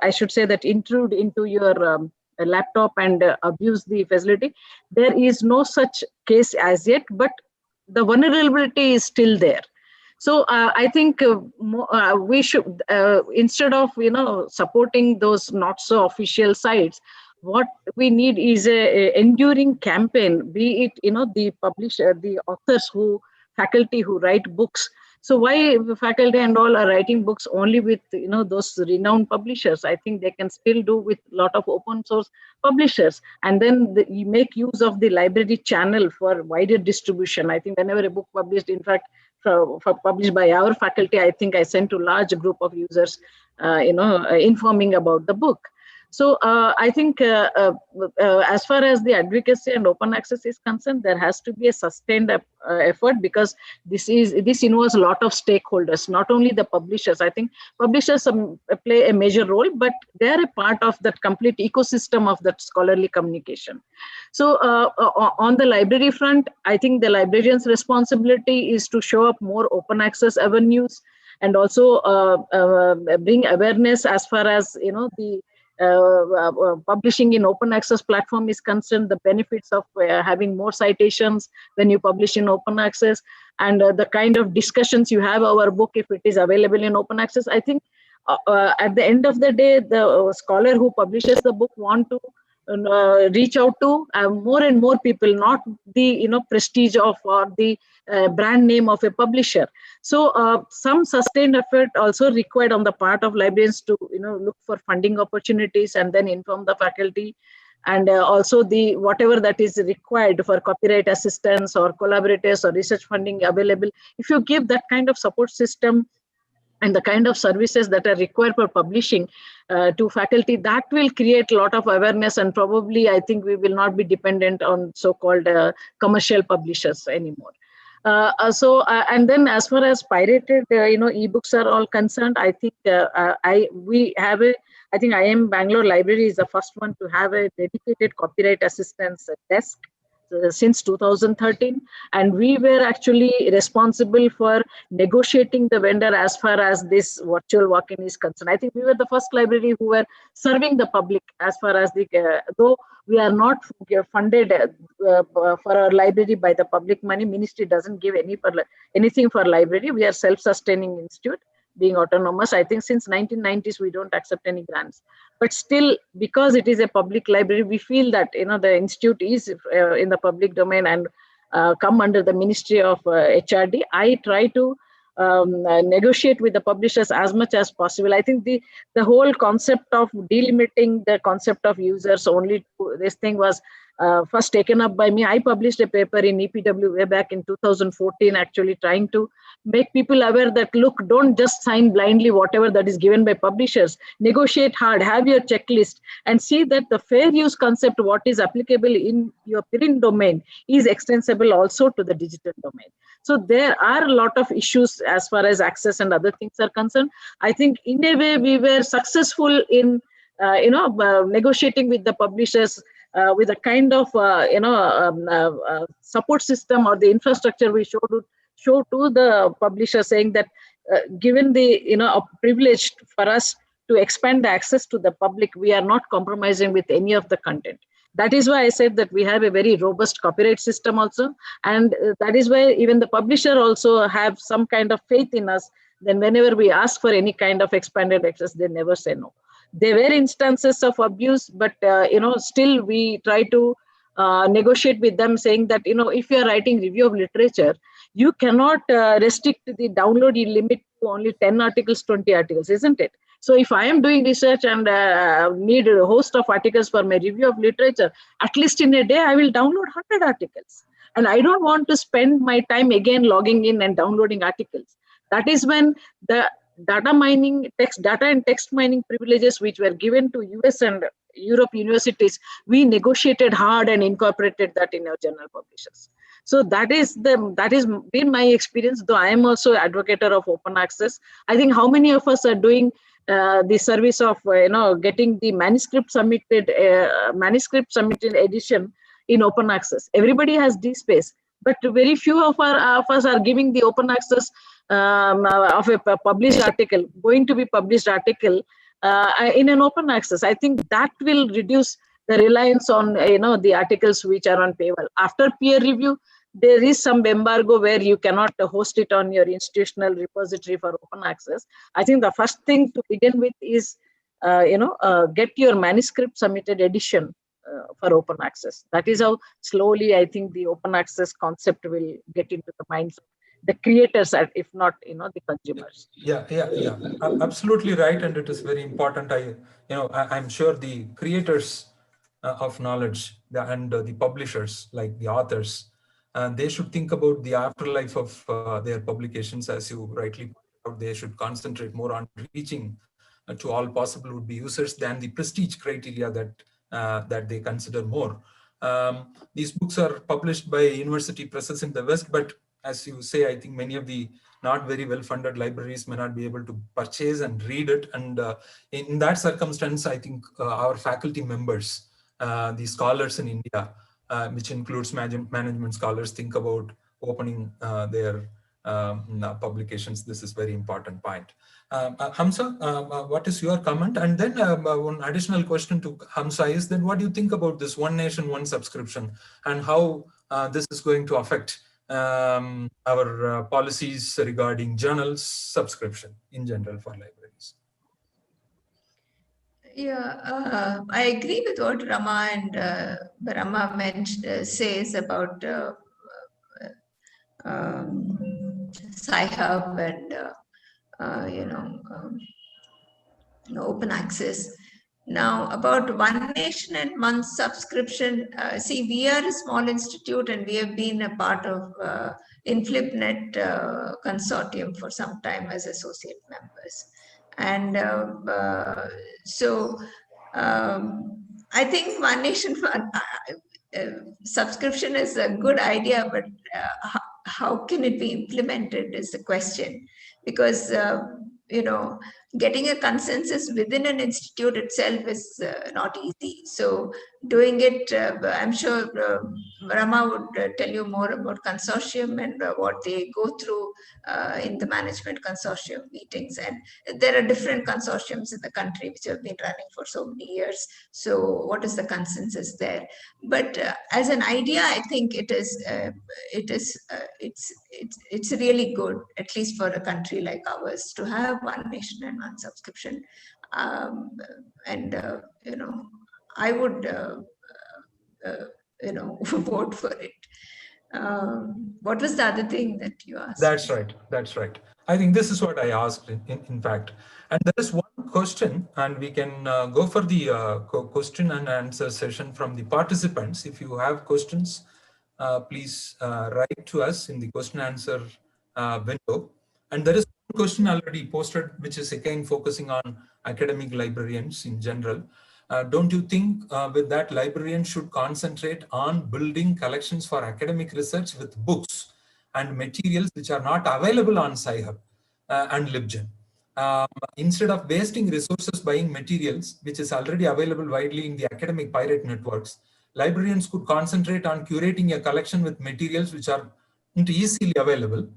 I should say that intrude into your laptop and abuse the facility? There is no such case as yet, but the vulnerability is still there. So I think we should, instead of supporting those not so official sites, what we need is a enduring campaign, be it the publisher, the authors, faculty who write books. So why faculty and all are writing books only with those renowned publishers? I think they can still do with a lot of open source publishers, and then you make use of the library channel for wider distribution. I think whenever a book published, in fact, for published by our faculty, I think I sent to a large group of users, informing about the book. So I think as far as the advocacy and open access is concerned, there has to be a sustained effort, because this involves a lot of stakeholders, not only the publishers. I think publishers play a major role, but they are a part of that complete ecosystem of that scholarly communication. So on the library front, I think the librarian's responsibility is to show up more open access avenues, and also bring awareness as far as the publishing in open access platform is concerned, the benefits of having more citations when you publish in open access, and the kind of discussions you have our book if it is available in open access. I think at the end of the day, the scholar who publishes the book want to reach out to more and more people, not the prestige of or the brand name of a publisher. So some sustained effort also required on the part of librarians to look for funding opportunities and then inform the faculty, and also the whatever that is required for copyright assistance or collaborators or research funding available. If you give that kind of support system and the kind of services that are required for publishing to faculty, that will create a lot of awareness, and probably I think we will not be dependent on so-called commercial publishers anymore. And then as far as pirated ebooks are all concerned, I think I think IIM Bangalore Library is the first one to have a dedicated copyright assistance desk since 2013, and we were actually responsible for negotiating the vendor as far as this virtual walk-in is concerned. I think we were the first library who were serving the public as far as the though we are not funded for our library by the public money. Ministry doesn't give anything for library. We are self-sustaining institute, being autonomous. I think since 1990s we don't accept any grants, but still, because it is a public library, we feel that the institute is in the public domain and come under the Ministry of HRD. I try to negotiate with the publishers as much as possible. I think the whole concept of delimiting the concept of users only to this thing was first taken up by me. I published a paper in EPW way back in 2014, actually trying to make people aware that, look, don't just sign blindly whatever that is given by publishers. Negotiate hard, have your checklist, and see that the fair use concept, what is applicable in your print domain, is extensible also to the digital domain. So there are a lot of issues as far as access and other things are concerned. I think in a way we were successful in negotiating with the publishers with a kind of support system or the infrastructure we show to the publisher, saying that given the privilege for us to expand the access to the public, we are not compromising with any of the content. That is why I said that we have a very robust copyright system also, and that is why even the publisher also have some kind of faith in us. Then whenever we ask for any kind of expanded access, they never say no. There were instances of abuse, but still we try to negotiate with them, saying that if you are writing review of literature, you cannot restrict the download limit to only 10 articles, 20 articles, isn't it? So if I am doing research and need a host of articles for my review of literature, at least in a day I will download 100 articles, and I don't want to spend my time again logging in and downloading articles. That is when the data and text mining privileges which were given to US and Europe universities, we negotiated hard and incorporated that in our journal publishers. So that is been my experience, though I am also advocate of open access. I think how many of us are doing the service of getting the manuscript submitted edition in open access. Everybody has DSpace, but very few of us are giving the open access of a published article, going to be published article in an open access. I think that will reduce the reliance on the articles which are on paywall. After peer review, there is some embargo where you cannot host it on your institutional repository for open access. I think the first thing to begin with is get your manuscript submitted edition for open access. That is how slowly I think the open access concept will get into the minds of the creators, if not the consumers.
Yeah, absolutely right, and it is very important. I'm sure the creators of knowledge and the publishers, like the authors, they should think about the afterlife of their publications. As you rightly pointed out, they should concentrate more on reaching to all possible would-be users than the prestige criteria that they consider more. These books are published by university presses in the West, but as you say, I think many of the not very well-funded libraries may not be able to purchase and read it. And in that circumstance, I think our faculty members, the scholars in India, which includes management scholars, think about opening their publications. This is very important point. Hamza, what is your comment? And then one additional question to Hamza is then what do you think about this one nation, one subscription, and how this is going to affect our policies regarding journals subscription in general for libraries?
Yeah, I agree with what Rama and Rama says about Sci-Hub and open access. Now, about one nation and one subscription, see, we are a small institute and we have been a part of InflipNet consortium for some time as associate members. And I think one nation, subscription is a good idea, but how can it be implemented is the question. Because, getting a consensus within an institute itself is not easy. So doing it, I'm sure Rama would tell you more about consortium and what they go through in the management consortium meetings. And there are different consortiums in the country which have been running for so many years. So what is the consensus there? But as an idea, I think it's really good, at least for a country like ours, to have one nation and one subscription. I would vote for it. What was the other thing that you asked?
That's right. I think this is what I asked in fact. And there is one question, and we can go for the question and answer session from the participants. If you have questions, please write to us in the question answer window. And there is one question already posted, which is again focusing on academic librarians in general. Don't you think with that librarians should concentrate on building collections for academic research with books and materials which are not available on Sci-Hub and LibGen? Instead of wasting resources buying materials, which is already available widely in the academic pirate networks, librarians could concentrate on curating a collection with materials which are not easily available.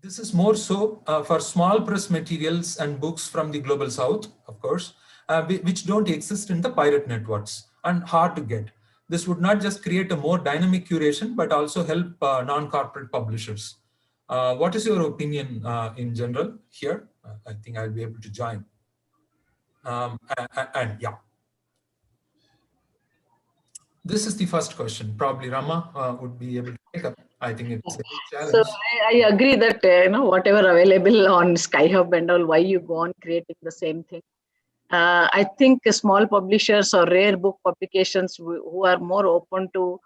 This is more so for small press materials and books from the global south, of course, which don't exist in the pirate networks and hard to get. This would not just create a more dynamic curation, but also help non-corporate publishers. What is your opinion in general here? I think I'll be able to join. And yeah. This is the first question. Probably Rama would be able to take up. I think it's a challenge.
So I agree that whatever available on Sci-Hub and all, why you go on creating the same thing. I think small publishers or rare book publications who are more open to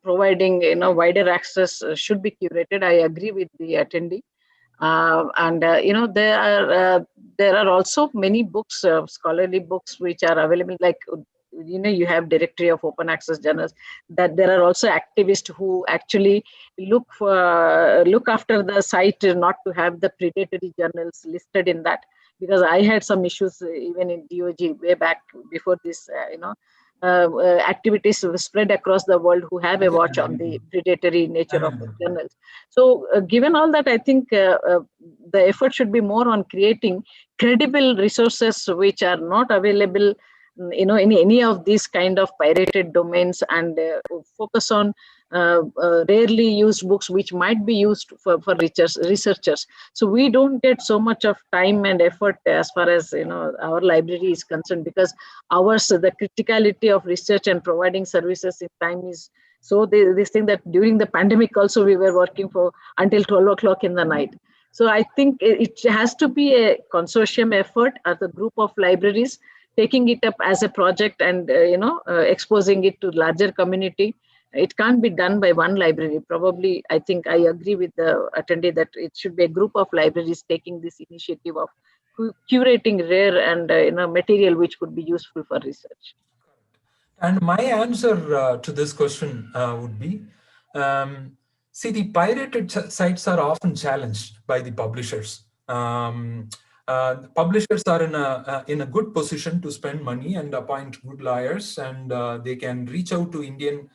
providing wider access should be curated. I agree with the attendee. There are also many books, scholarly books, which are available. Like you have directory of open access journals. That there are also activists who actually look after the site not to have the predatory journals listed in that. Because I had some issues even in DOG way back before this. Activities spread across the world who have a watch on the predatory nature of the journals. So given all that, I think the effort should be more on creating credible resources which are not available in any of these kind of pirated domains, and focus on rarely used books which might be used for researchers. So we don't get so much of time and effort as far as our library is concerned, because ours, the criticality of research and providing services in time is so this thing that during the pandemic also we were working for until 12 o'clock in the night. So I think it has to be a consortium effort as a group of libraries taking it up as a project and exposing it to larger community. It can't be done by one library. Probably, I think I agree with the attendee that it should be a group of libraries taking this initiative of curating rare and material which could be useful for research.
And my answer to this question would be, see, the pirated sites are often challenged by the publishers. The publishers are in a good position to spend money and appoint good lawyers, and they can reach out to Indian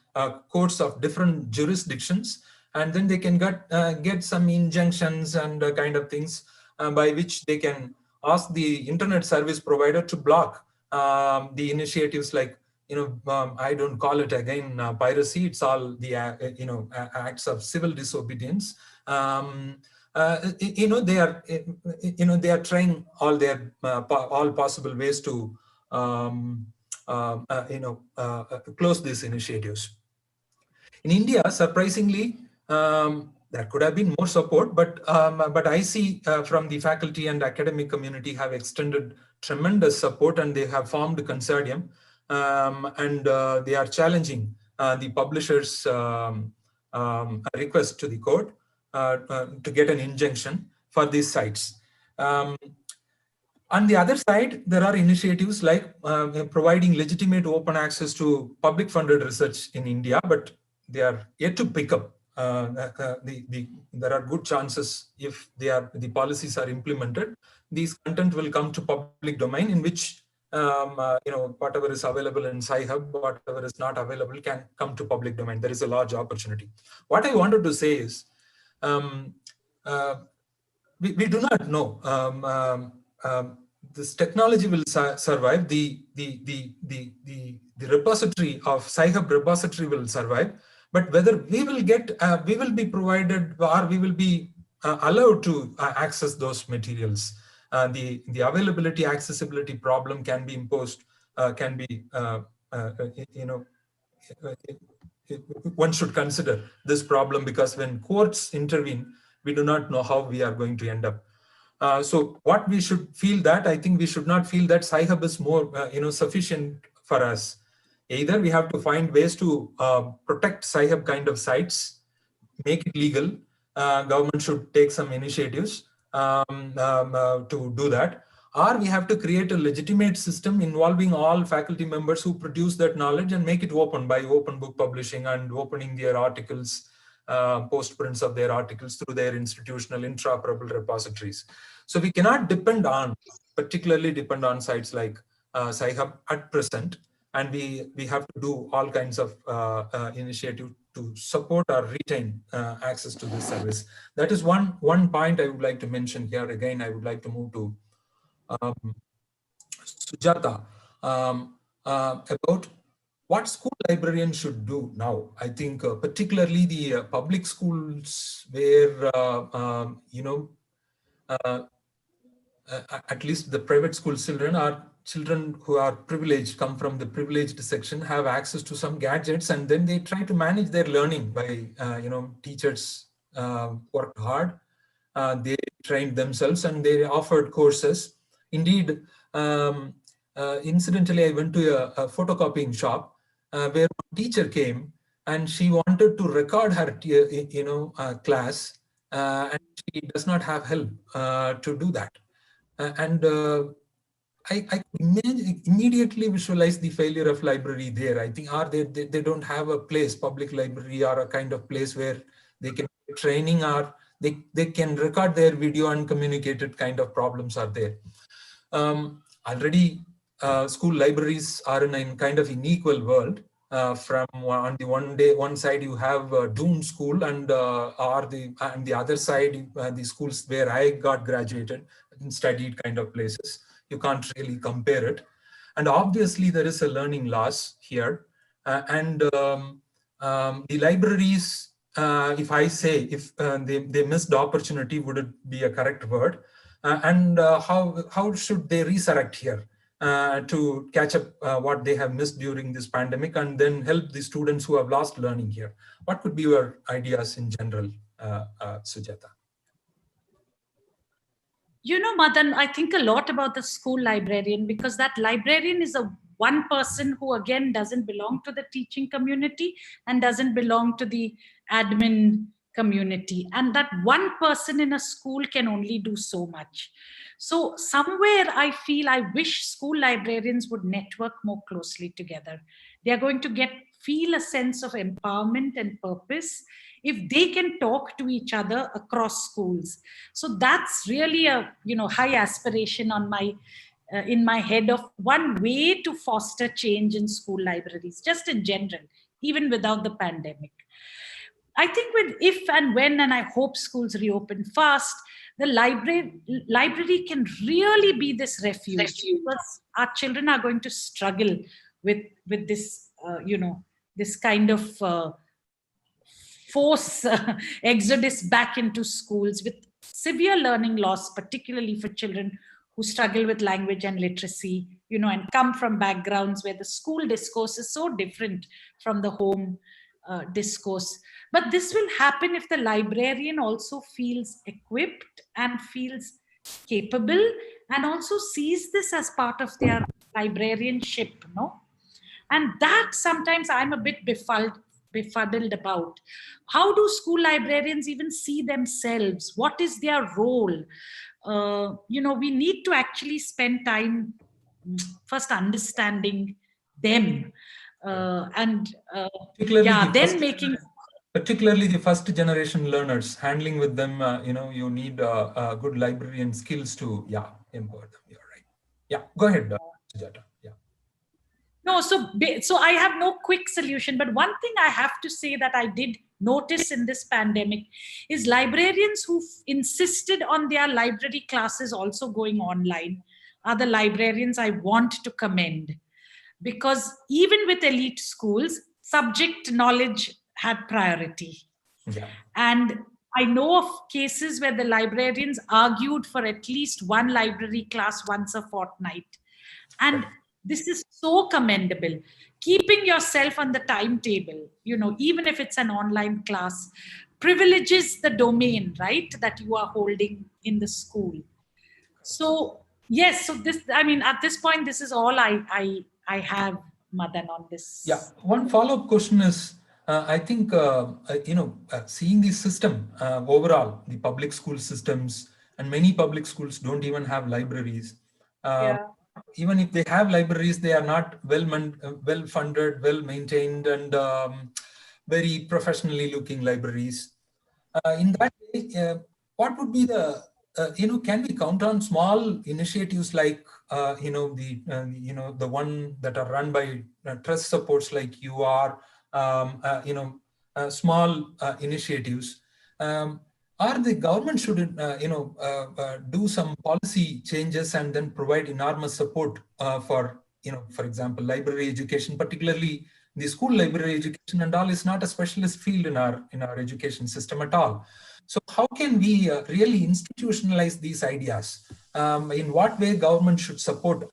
courts of different jurisdictions, and then they can get some injunctions and kind of things by which they can ask the internet service provider to block the initiatives like, I don't call it again piracy. It's all the acts of civil disobedience. They are trying all their all possible ways to close these initiatives. In India, surprisingly, there could have been more support, but I see from the faculty and academic community have extended tremendous support, and they have formed a consortium, and they are challenging the publishers' request to the court to get an injunction for these sites. On the other side, there are initiatives like providing legitimate open access to public funded research in India, but they are yet to pick up. There are good chances if the policies are implemented, these content will come to public domain, in which whatever is available in Sci-Hub, whatever is not available can come to public domain. There is a large opportunity. What I wanted to say is, we do not know. This technology will survive. The repository of Sci-Hub repository will survive, but whether we will be provided or we will be allowed to access those materials, the availability accessibility problem can be imposed. One should consider this problem, because when courts intervene, we do not know how we are going to end up. So what we should feel that, I think we should not feel that Sci-Hub is more sufficient for us. Either we have to find ways to protect Sci-Hub kind of sites, make it legal. Government should take some initiatives to do that. Or we have to create a legitimate system involving all faculty members who produce that knowledge and make it open by open book publishing and opening their articles, post prints of their articles through their institutional interoperable repositories. So we cannot particularly depend on sites like Sci-Hub at present, and we have to do all kinds of initiative to support or retain access to this service. That is one point I would like to mention here. Again, I would like to move to Sujata about what school librarians should do now. I think particularly the public schools where, at least the private school children are children who are privileged, come from the privileged section, have access to some gadgets, and then they try to manage their learning by, teachers worked hard, they trained themselves and they offered courses. Indeed, incidentally, I went to a photocopying shop where a teacher came and she wanted to record her, class, and she does not have help to do that. I immediately visualize the failure of library there. I think they don't have a place, public library, or a kind of place where they can get training, or they can record their video and communicate it. Kind of problems are there. Already school libraries are in a kind of unequal world. From on the one side you have Doom School, and the other side the schools where I got graduated and studied kind of places. You can't really compare it, and obviously there is a learning loss here. The libraries, if I say they missed the opportunity, would it be a correct word? How should they resurrect here to catch up what they have missed during this pandemic, and then help the students who have lost learning here? What could be your ideas in general, Sujata?
You know, Madan, I think a lot about the school librarian, because that librarian is a one person who, again, doesn't belong to the teaching community and doesn't belong to the admin community. And that one person in a school can only do so much. So somewhere I wish school librarians would network more closely together. They're going to feel a sense of empowerment and purpose if they can talk to each other across schools. So that's really a high aspiration on in my head of one way to foster change in school libraries, just in general, even without the pandemic. I think if and when, and I hope schools reopen fast, the library can really be this refuge, because our children are going to struggle with this, this kind of force exodus back into schools with severe learning loss, particularly for children who struggle with language and literacy, and come from backgrounds where the school discourse is so different from the home discourse. But this will happen if the librarian also feels equipped and feels capable, and also sees this as part of their librarianship, And that sometimes I'm a bit befuddled about. How do school librarians even see themselves? What is their role? We need to actually spend time first understanding them, then making.
Particularly the first generation learners, handling with them, you need good librarian skills to empower them. You're right. Yeah, go ahead, Sujata. Yeah.
No, so I have no quick solution, but one thing I have to say that I did notice in this pandemic is librarians who insisted on their library classes also going online are the librarians I want to commend, because even with elite schools, subject knowledge had priority.
Yeah.
And I know of cases where the librarians argued for at least one library class once a fortnight. And this is so commendable. Keeping yourself on the timetable, even if it's an online class, privileges the domain, right, that you are holding in the school. So, yes, so this, at this point, this is all I have, Madan, on this.
Yeah, one follow-up question is, I think, seeing the system overall, the public school systems, and many public schools don't even have libraries. Even if they have libraries, they are not well funded, well maintained, and very professionally looking libraries. In that way, what would be the can we count on small initiatives like the one that are run by trust supports like you are, small initiatives, or the government should do some policy changes and then provide enormous support for example, library education, particularly the school library education and all is not a specialist field in our education system at all. So how can we really institutionalize these ideas? In what way government should support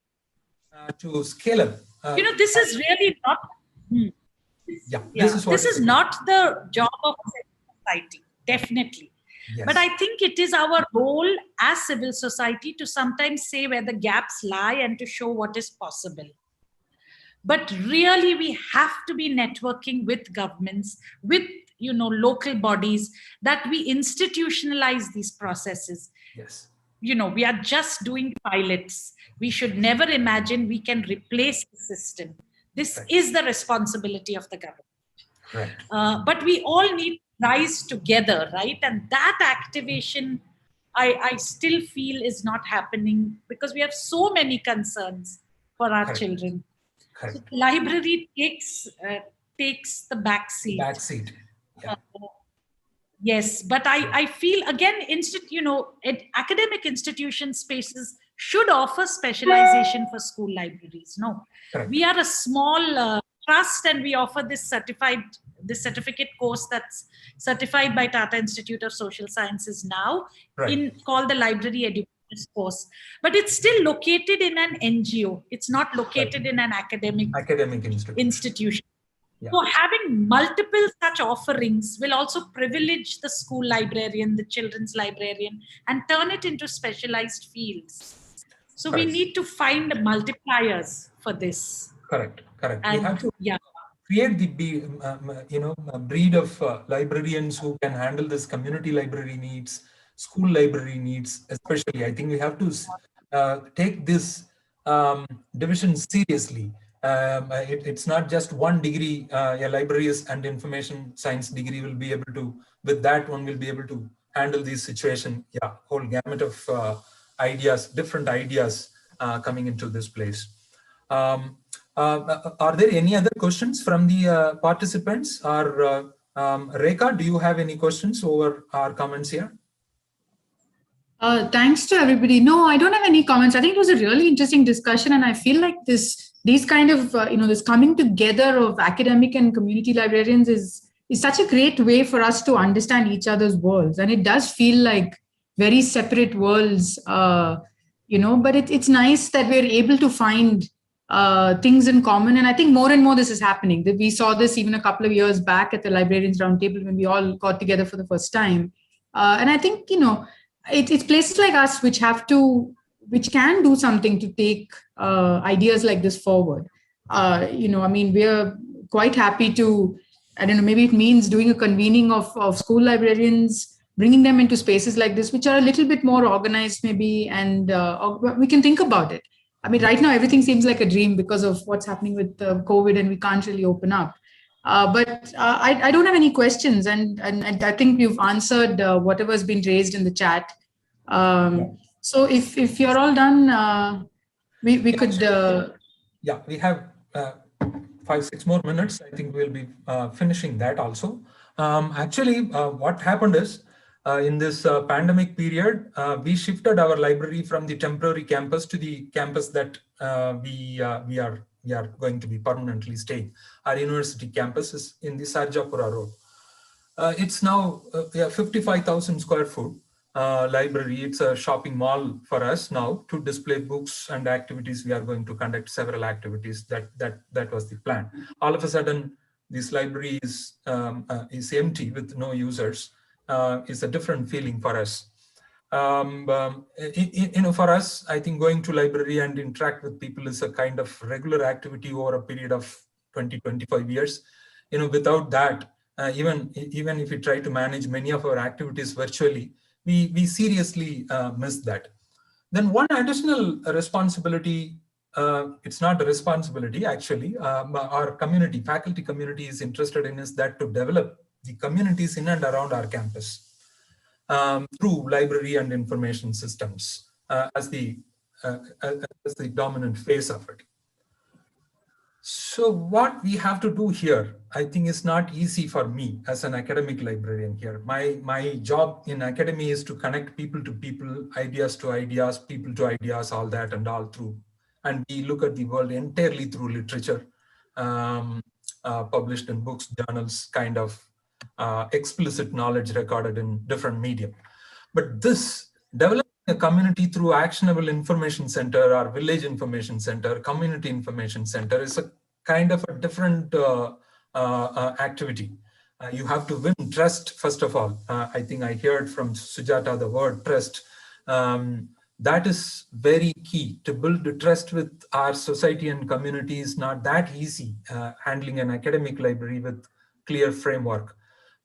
to scale up?
This is really not. This is not the job of society, definitely. Yes. But I think it is our role as civil society to sometimes say where the gaps lie and to show what is possible. But really, we have to be networking with governments, with local bodies, that we institutionalize these processes.
Yes.
We are just doing pilots. We should never imagine we can replace the system. This is the responsibility of the government.
Right.
But we all need to rise together, right? And that activation, I still feel is not happening because we have so many concerns for our children. So library takes the back seat.
Yeah.
Yes, but I feel again, academic institution spaces should offer specialization for school libraries. No, we are a small trust, and we offer this certificate course that's certified by Tata Institute of Social Sciences now, called the Library Educators course. But it's still located in an NGO. It's not located in an academic institution. Yeah. So having multiple such offerings will also privilege the school librarian, the children's librarian, and turn it into specialized fields. So we need to find multipliers for this.
Correct.
And,
we have to create the breed of librarians who can handle this community library needs, school library needs, especially. I think we have to take this division seriously. It's not just one degree. A libraries and information science degree will be able to, with that one will be able to handle this situation. Yeah, whole gamut of ideas, different ideas coming into this place. Are there any other questions from the participants? Or Rekha, do you have any questions over our comments here?
Thanks to everybody. No, I don't have any comments. I think it was a really interesting discussion, and I feel like these kind of this coming together of academic and community librarians is such a great way for us to understand each other's worlds, and it does feel like very separate worlds, but it's nice that we're able to find things in common, and I think more and more this is happening. That we saw this even a couple of years back at the Librarians Roundtable when we all got together for the first time, and I think it's places like us which can do something to take ideas like this forward. We're quite happy to, I don't know, maybe it means doing a convening of school librarians, bringing them into spaces like this, which are a little bit more organized maybe, and we can think about it. I mean, right now, everything seems like a dream because of what's happening with COVID, and we can't really open up. But I don't have any questions, and I think we've answered whatever's been raised in the chat. So if you're all done, we could.
Yeah, we have 5-6 more minutes. I think we'll be finishing that also. Actually, what happened is in this pandemic period, we shifted our library from the temporary campus to the campus that we are going to be permanently staying. Our university campus is in the Sarjapura Road. It's now 55,000 square foot library. It's a shopping mall for us now to display books and activities. We are going to conduct several activities. That was the plan. All of a sudden, this library is empty with no users. It's a different feeling for us. For us, I think going to library and interact with people is a kind of regular activity over a period of 20-25 years. Without that, even if we try to manage many of our activities virtually, we seriously miss that. Then one additional responsibility, it's not a responsibility actually, our community, faculty community is interested in is that to develop the communities in and around our campus through library and information systems as the dominant phase of it. So what we have to do here, I think is not easy for me as an academic librarian here. My job in academy is to connect people to people, ideas to ideas, people to ideas, all that and all through. And we look at the world entirely through literature, published in books, journals, kind of explicit knowledge recorded in different medium. But this developing a community through actionable information center or village information center, community information center is a kind of a different activity. You have to win trust, first of all. I think I heard from Sujata the word trust. That is very key. To build trust with our society and community is not that easy, handling an academic library with clear framework.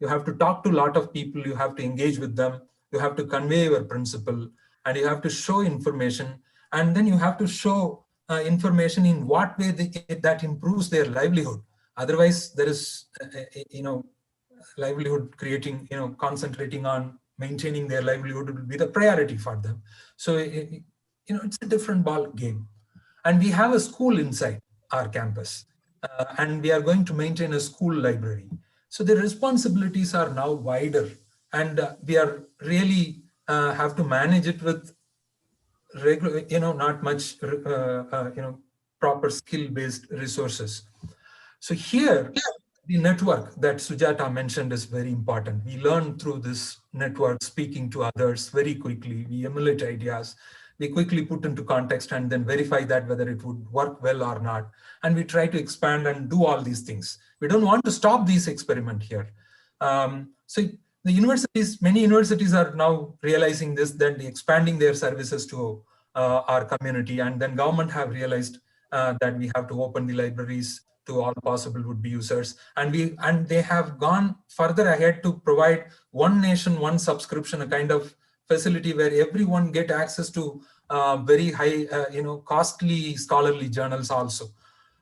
You have to talk to a lot of people, you have to engage with them, you have to convey your principle, and you have to show information, and then you have to show information in what way that improves their livelihood. Otherwise, there is, livelihood creating, concentrating on maintaining their livelihood will be the priority for them. So, it's a different ball game. And we have a school inside our campus, and we are going to maintain a school library. So the responsibilities are now wider, and we are really have to manage it with regular, not much, proper skill-based resources. So here, the network that Sujata mentioned is very important. We learn through this network, speaking to others very quickly. We emulate ideas. We quickly put into context and then verify that whether it would work well or not. And we try to expand and do all these things. We don't want to stop these experiments here. So the universities, many universities are now realizing this, that expanding their services to our community, and then government have realized that we have to open the libraries to all possible would-be users, and they have gone further ahead to provide one nation, one subscription, a kind of facility where everyone get access to very high, costly scholarly journals also.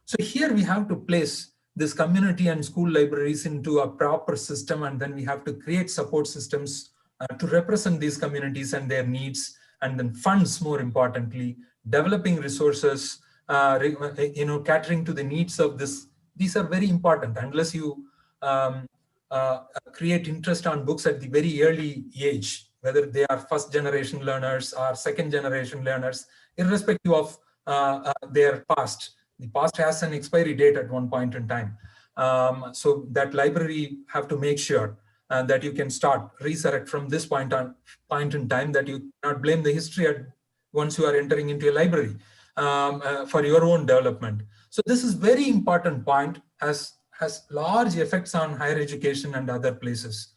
So here we have to place this community and school libraries into a proper system, and then we have to create support systems to represent these communities and their needs, and then funds, more importantly, developing resources, catering to the needs of this. These are very important. Unless you create interest on books at the very early age, whether they are first generation learners or second generation learners, irrespective of their past. The past has an expiry date at one point in time. So that library have to make sure that you can start resurrect from this point in time, that you cannot blame the history once you are entering into a library for your own development. So this is very important point, has large effects on higher education and other places.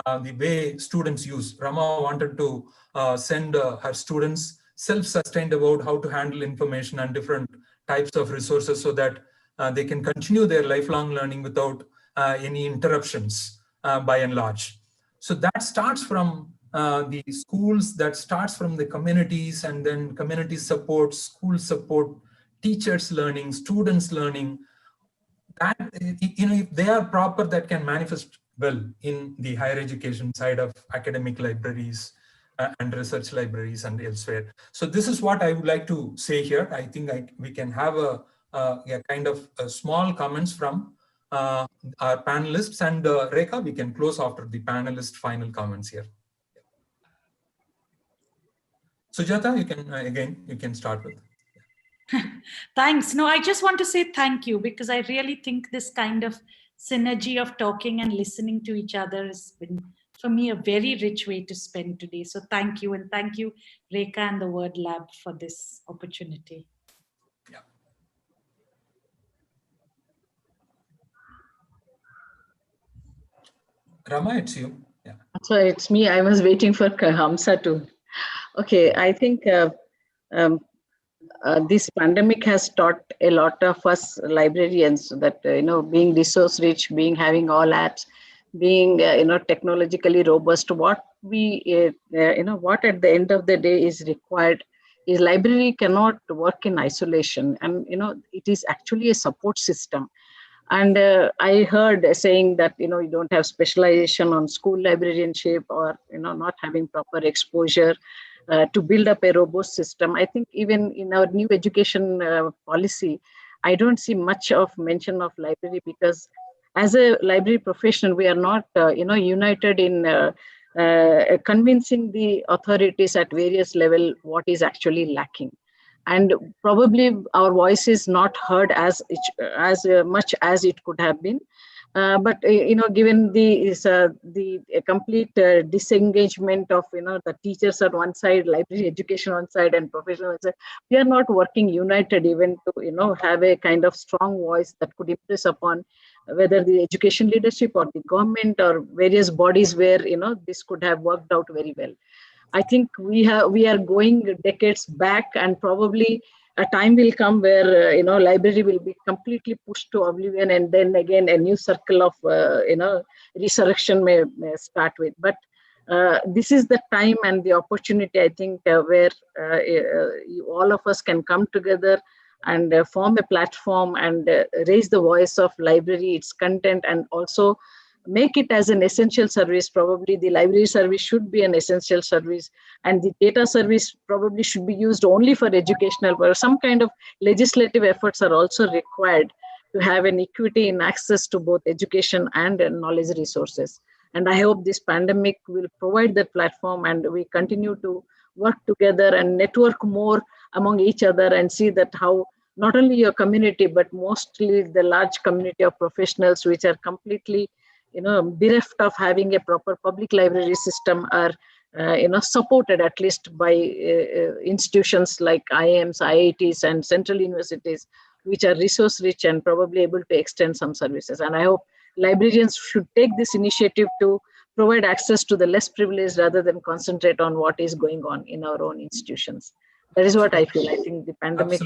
The way students use. Rama wanted to send her students self-sustained about how to handle information and different types of resources, so that they can continue their lifelong learning without any interruptions by and large. So that starts from the schools, that starts from the communities, and then community support, school support, teachers learning, students learning. That, if they are proper, that can manifest well in the higher education side of academic libraries and research libraries and elsewhere. So this is what I would like to say here. I think we can have a kind of small comments from our panelists, and Rekha, we can close after the panelist final comments here. Sujata, you can again, you can start with.
Thanks. No, I just want to say thank you, because I really think this kind of synergy of talking and listening to each other has been, for me, a very rich way to spend today. So thank you, and thank you, Rekha and the Word Lab, for this opportunity.
Yeah. Rama, it's you. Yeah.
So it's me. I was waiting for Hamsa to. Okay, I think this pandemic has taught a lot of us librarians that being resource rich, having all apps, being technologically robust. What we what at the end of the day is required is library cannot work in isolation, and it is actually a support system. And I heard saying that you don't have specialization on school librarianship, or not having proper exposure to build up a robust system. I think even in our new education policy, I don't see much of mention of library, because as a library professional, we are not united in convincing the authorities at various level what is actually lacking. And probably our voice is not heard as much as it could have been. But given the complete disengagement of the teachers on one side, library education on side, and professional side, we are not working united even to have a kind of strong voice that could impress upon whether the education leadership or the government or various bodies where this could have worked out very well. I think we are going decades back, and probably a time will come where library will be completely pushed to oblivion, and then again a new circle of resurrection may start with. But this is the time and the opportunity, I think, where all of us can come together and form a platform and raise the voice of library, its content, and also make it as an essential service. Probably the library service should be an essential service, and the data service probably should be used only for educational purpose. Some kind of legislative efforts are also required to have an equity in access to both education and knowledge resources. And I hope this pandemic will provide that platform, and we continue to work together and network more among each other, and see that how not only your community, but mostly the large community of professionals which are completely bereft of having a proper public library system are supported at least by institutions like IIMs, IITs, and central universities, which are resource rich and probably able to extend some services. And I hope librarians should take this initiative to provide access to the less privileged rather than concentrate on what is going on in our own institutions. That is what I feel. I think the pandemic.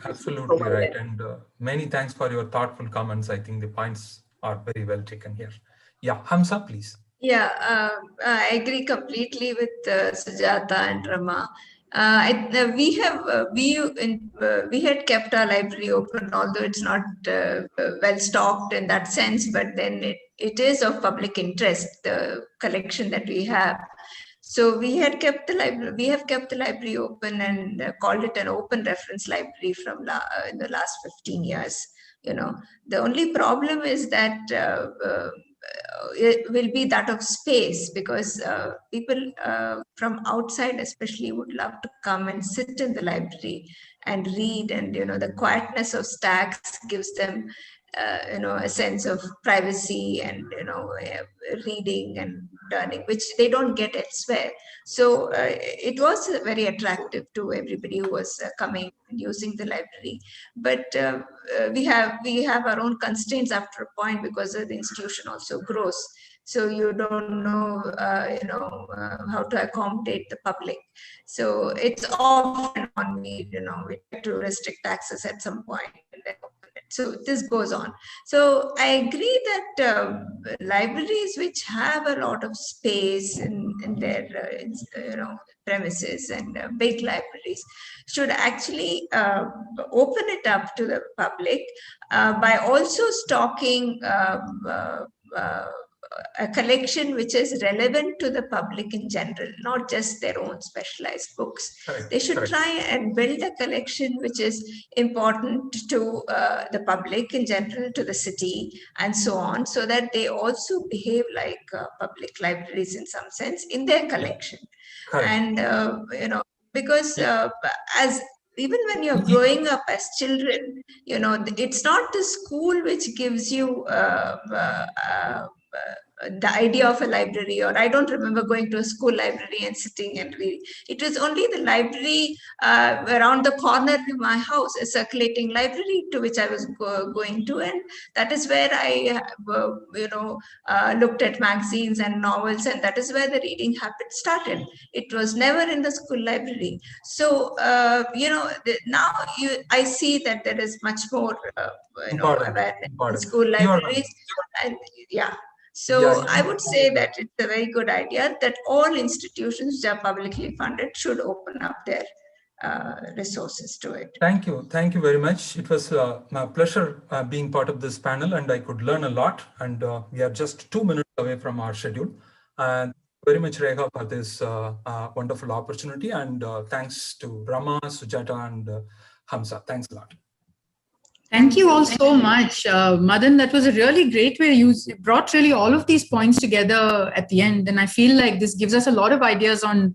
Absolutely right. And many thanks for your thoughtful comments. I think the points are very well taken here. Yeah, Hamza, please.
Yeah, I agree completely with Sujata and Rama. We had kept our library open, although it's not well stocked in that sense, but then it is of public interest, the collection that we have. So we have kept the library open and called it an open reference library from in the last 15 years. The only problem is that it will be that of space, because people from outside especially would love to come and sit in the library and read, and the quietness of stacks gives them a sense of privacy and reading and learning, which they don't get elsewhere. So it was very attractive to everybody who was coming and using the library. But we have our own constraints after a point, because the institution also grows. So you don't know, how to accommodate the public. So it's off and on. We try to restrict access at some point, and then open it. So this goes on. So I agree that libraries which have a lot of space in their premises, and big libraries should actually open it up to the public by also stocking a collection which is relevant to the public in general, not just their own specialized books. They should try and build a collection which is important to the public in general, to the city, and so on, so that they also behave like public libraries in some sense in their collection. And because as even when you're growing up as children, it's not the school which gives you the idea of a library, or I don't remember going to a school library and sitting and reading. It was only the library around the corner of my house, a circulating library to which I was going to, and that is where I looked at magazines and novels, and that is where the reading habit started. It was never in the school library. So now I see that there is much more awareness in school libraries, and so I would say that it's a very good idea that all institutions which are publicly funded should open up their resources to it.
Thank you very much. It was my pleasure being part of this panel, and I could learn a lot. And we are just 2 minutes away from our schedule. And very much, Rekha, for this wonderful opportunity. And thanks to Rama, Sujata, and Hamza. Thanks a lot.
Thank you all so much. Madan, that was a really great way. You brought really all of these points together at the end. And I feel like this gives us a lot of ideas on,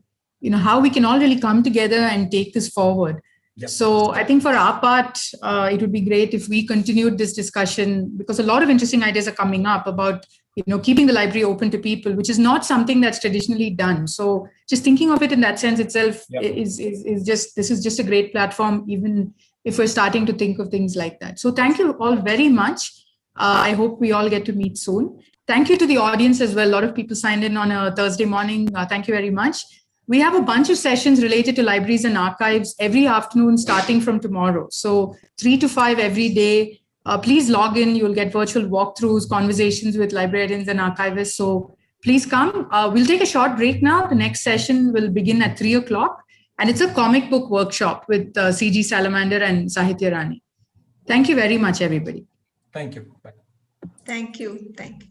how we can all really come together and take this forward. Yep. So I think for our part, it would be great if we continued this discussion, because a lot of interesting ideas are coming up about, keeping the library open to people, which is not something that's traditionally done. So just thinking of it in that sense itself is just a great platform, even if we're starting to think of things like that. So thank you all very much. I hope we all get to meet soon. Thank you to the audience as well. A lot of people signed in on a Thursday morning. Thank you very much. We have a bunch of sessions related to libraries and archives every afternoon starting from tomorrow. So 3 to 5 every day. Please log in. You'll get virtual walkthroughs, conversations with librarians and archivists. So please come. We'll take a short break now. The next session will begin at 3 o'clock. And it's a comic book workshop with C.G. Salamander and Sahitya Rani. Thank you very much, everybody.
Thank you. Bye.
Thank you. Thank you.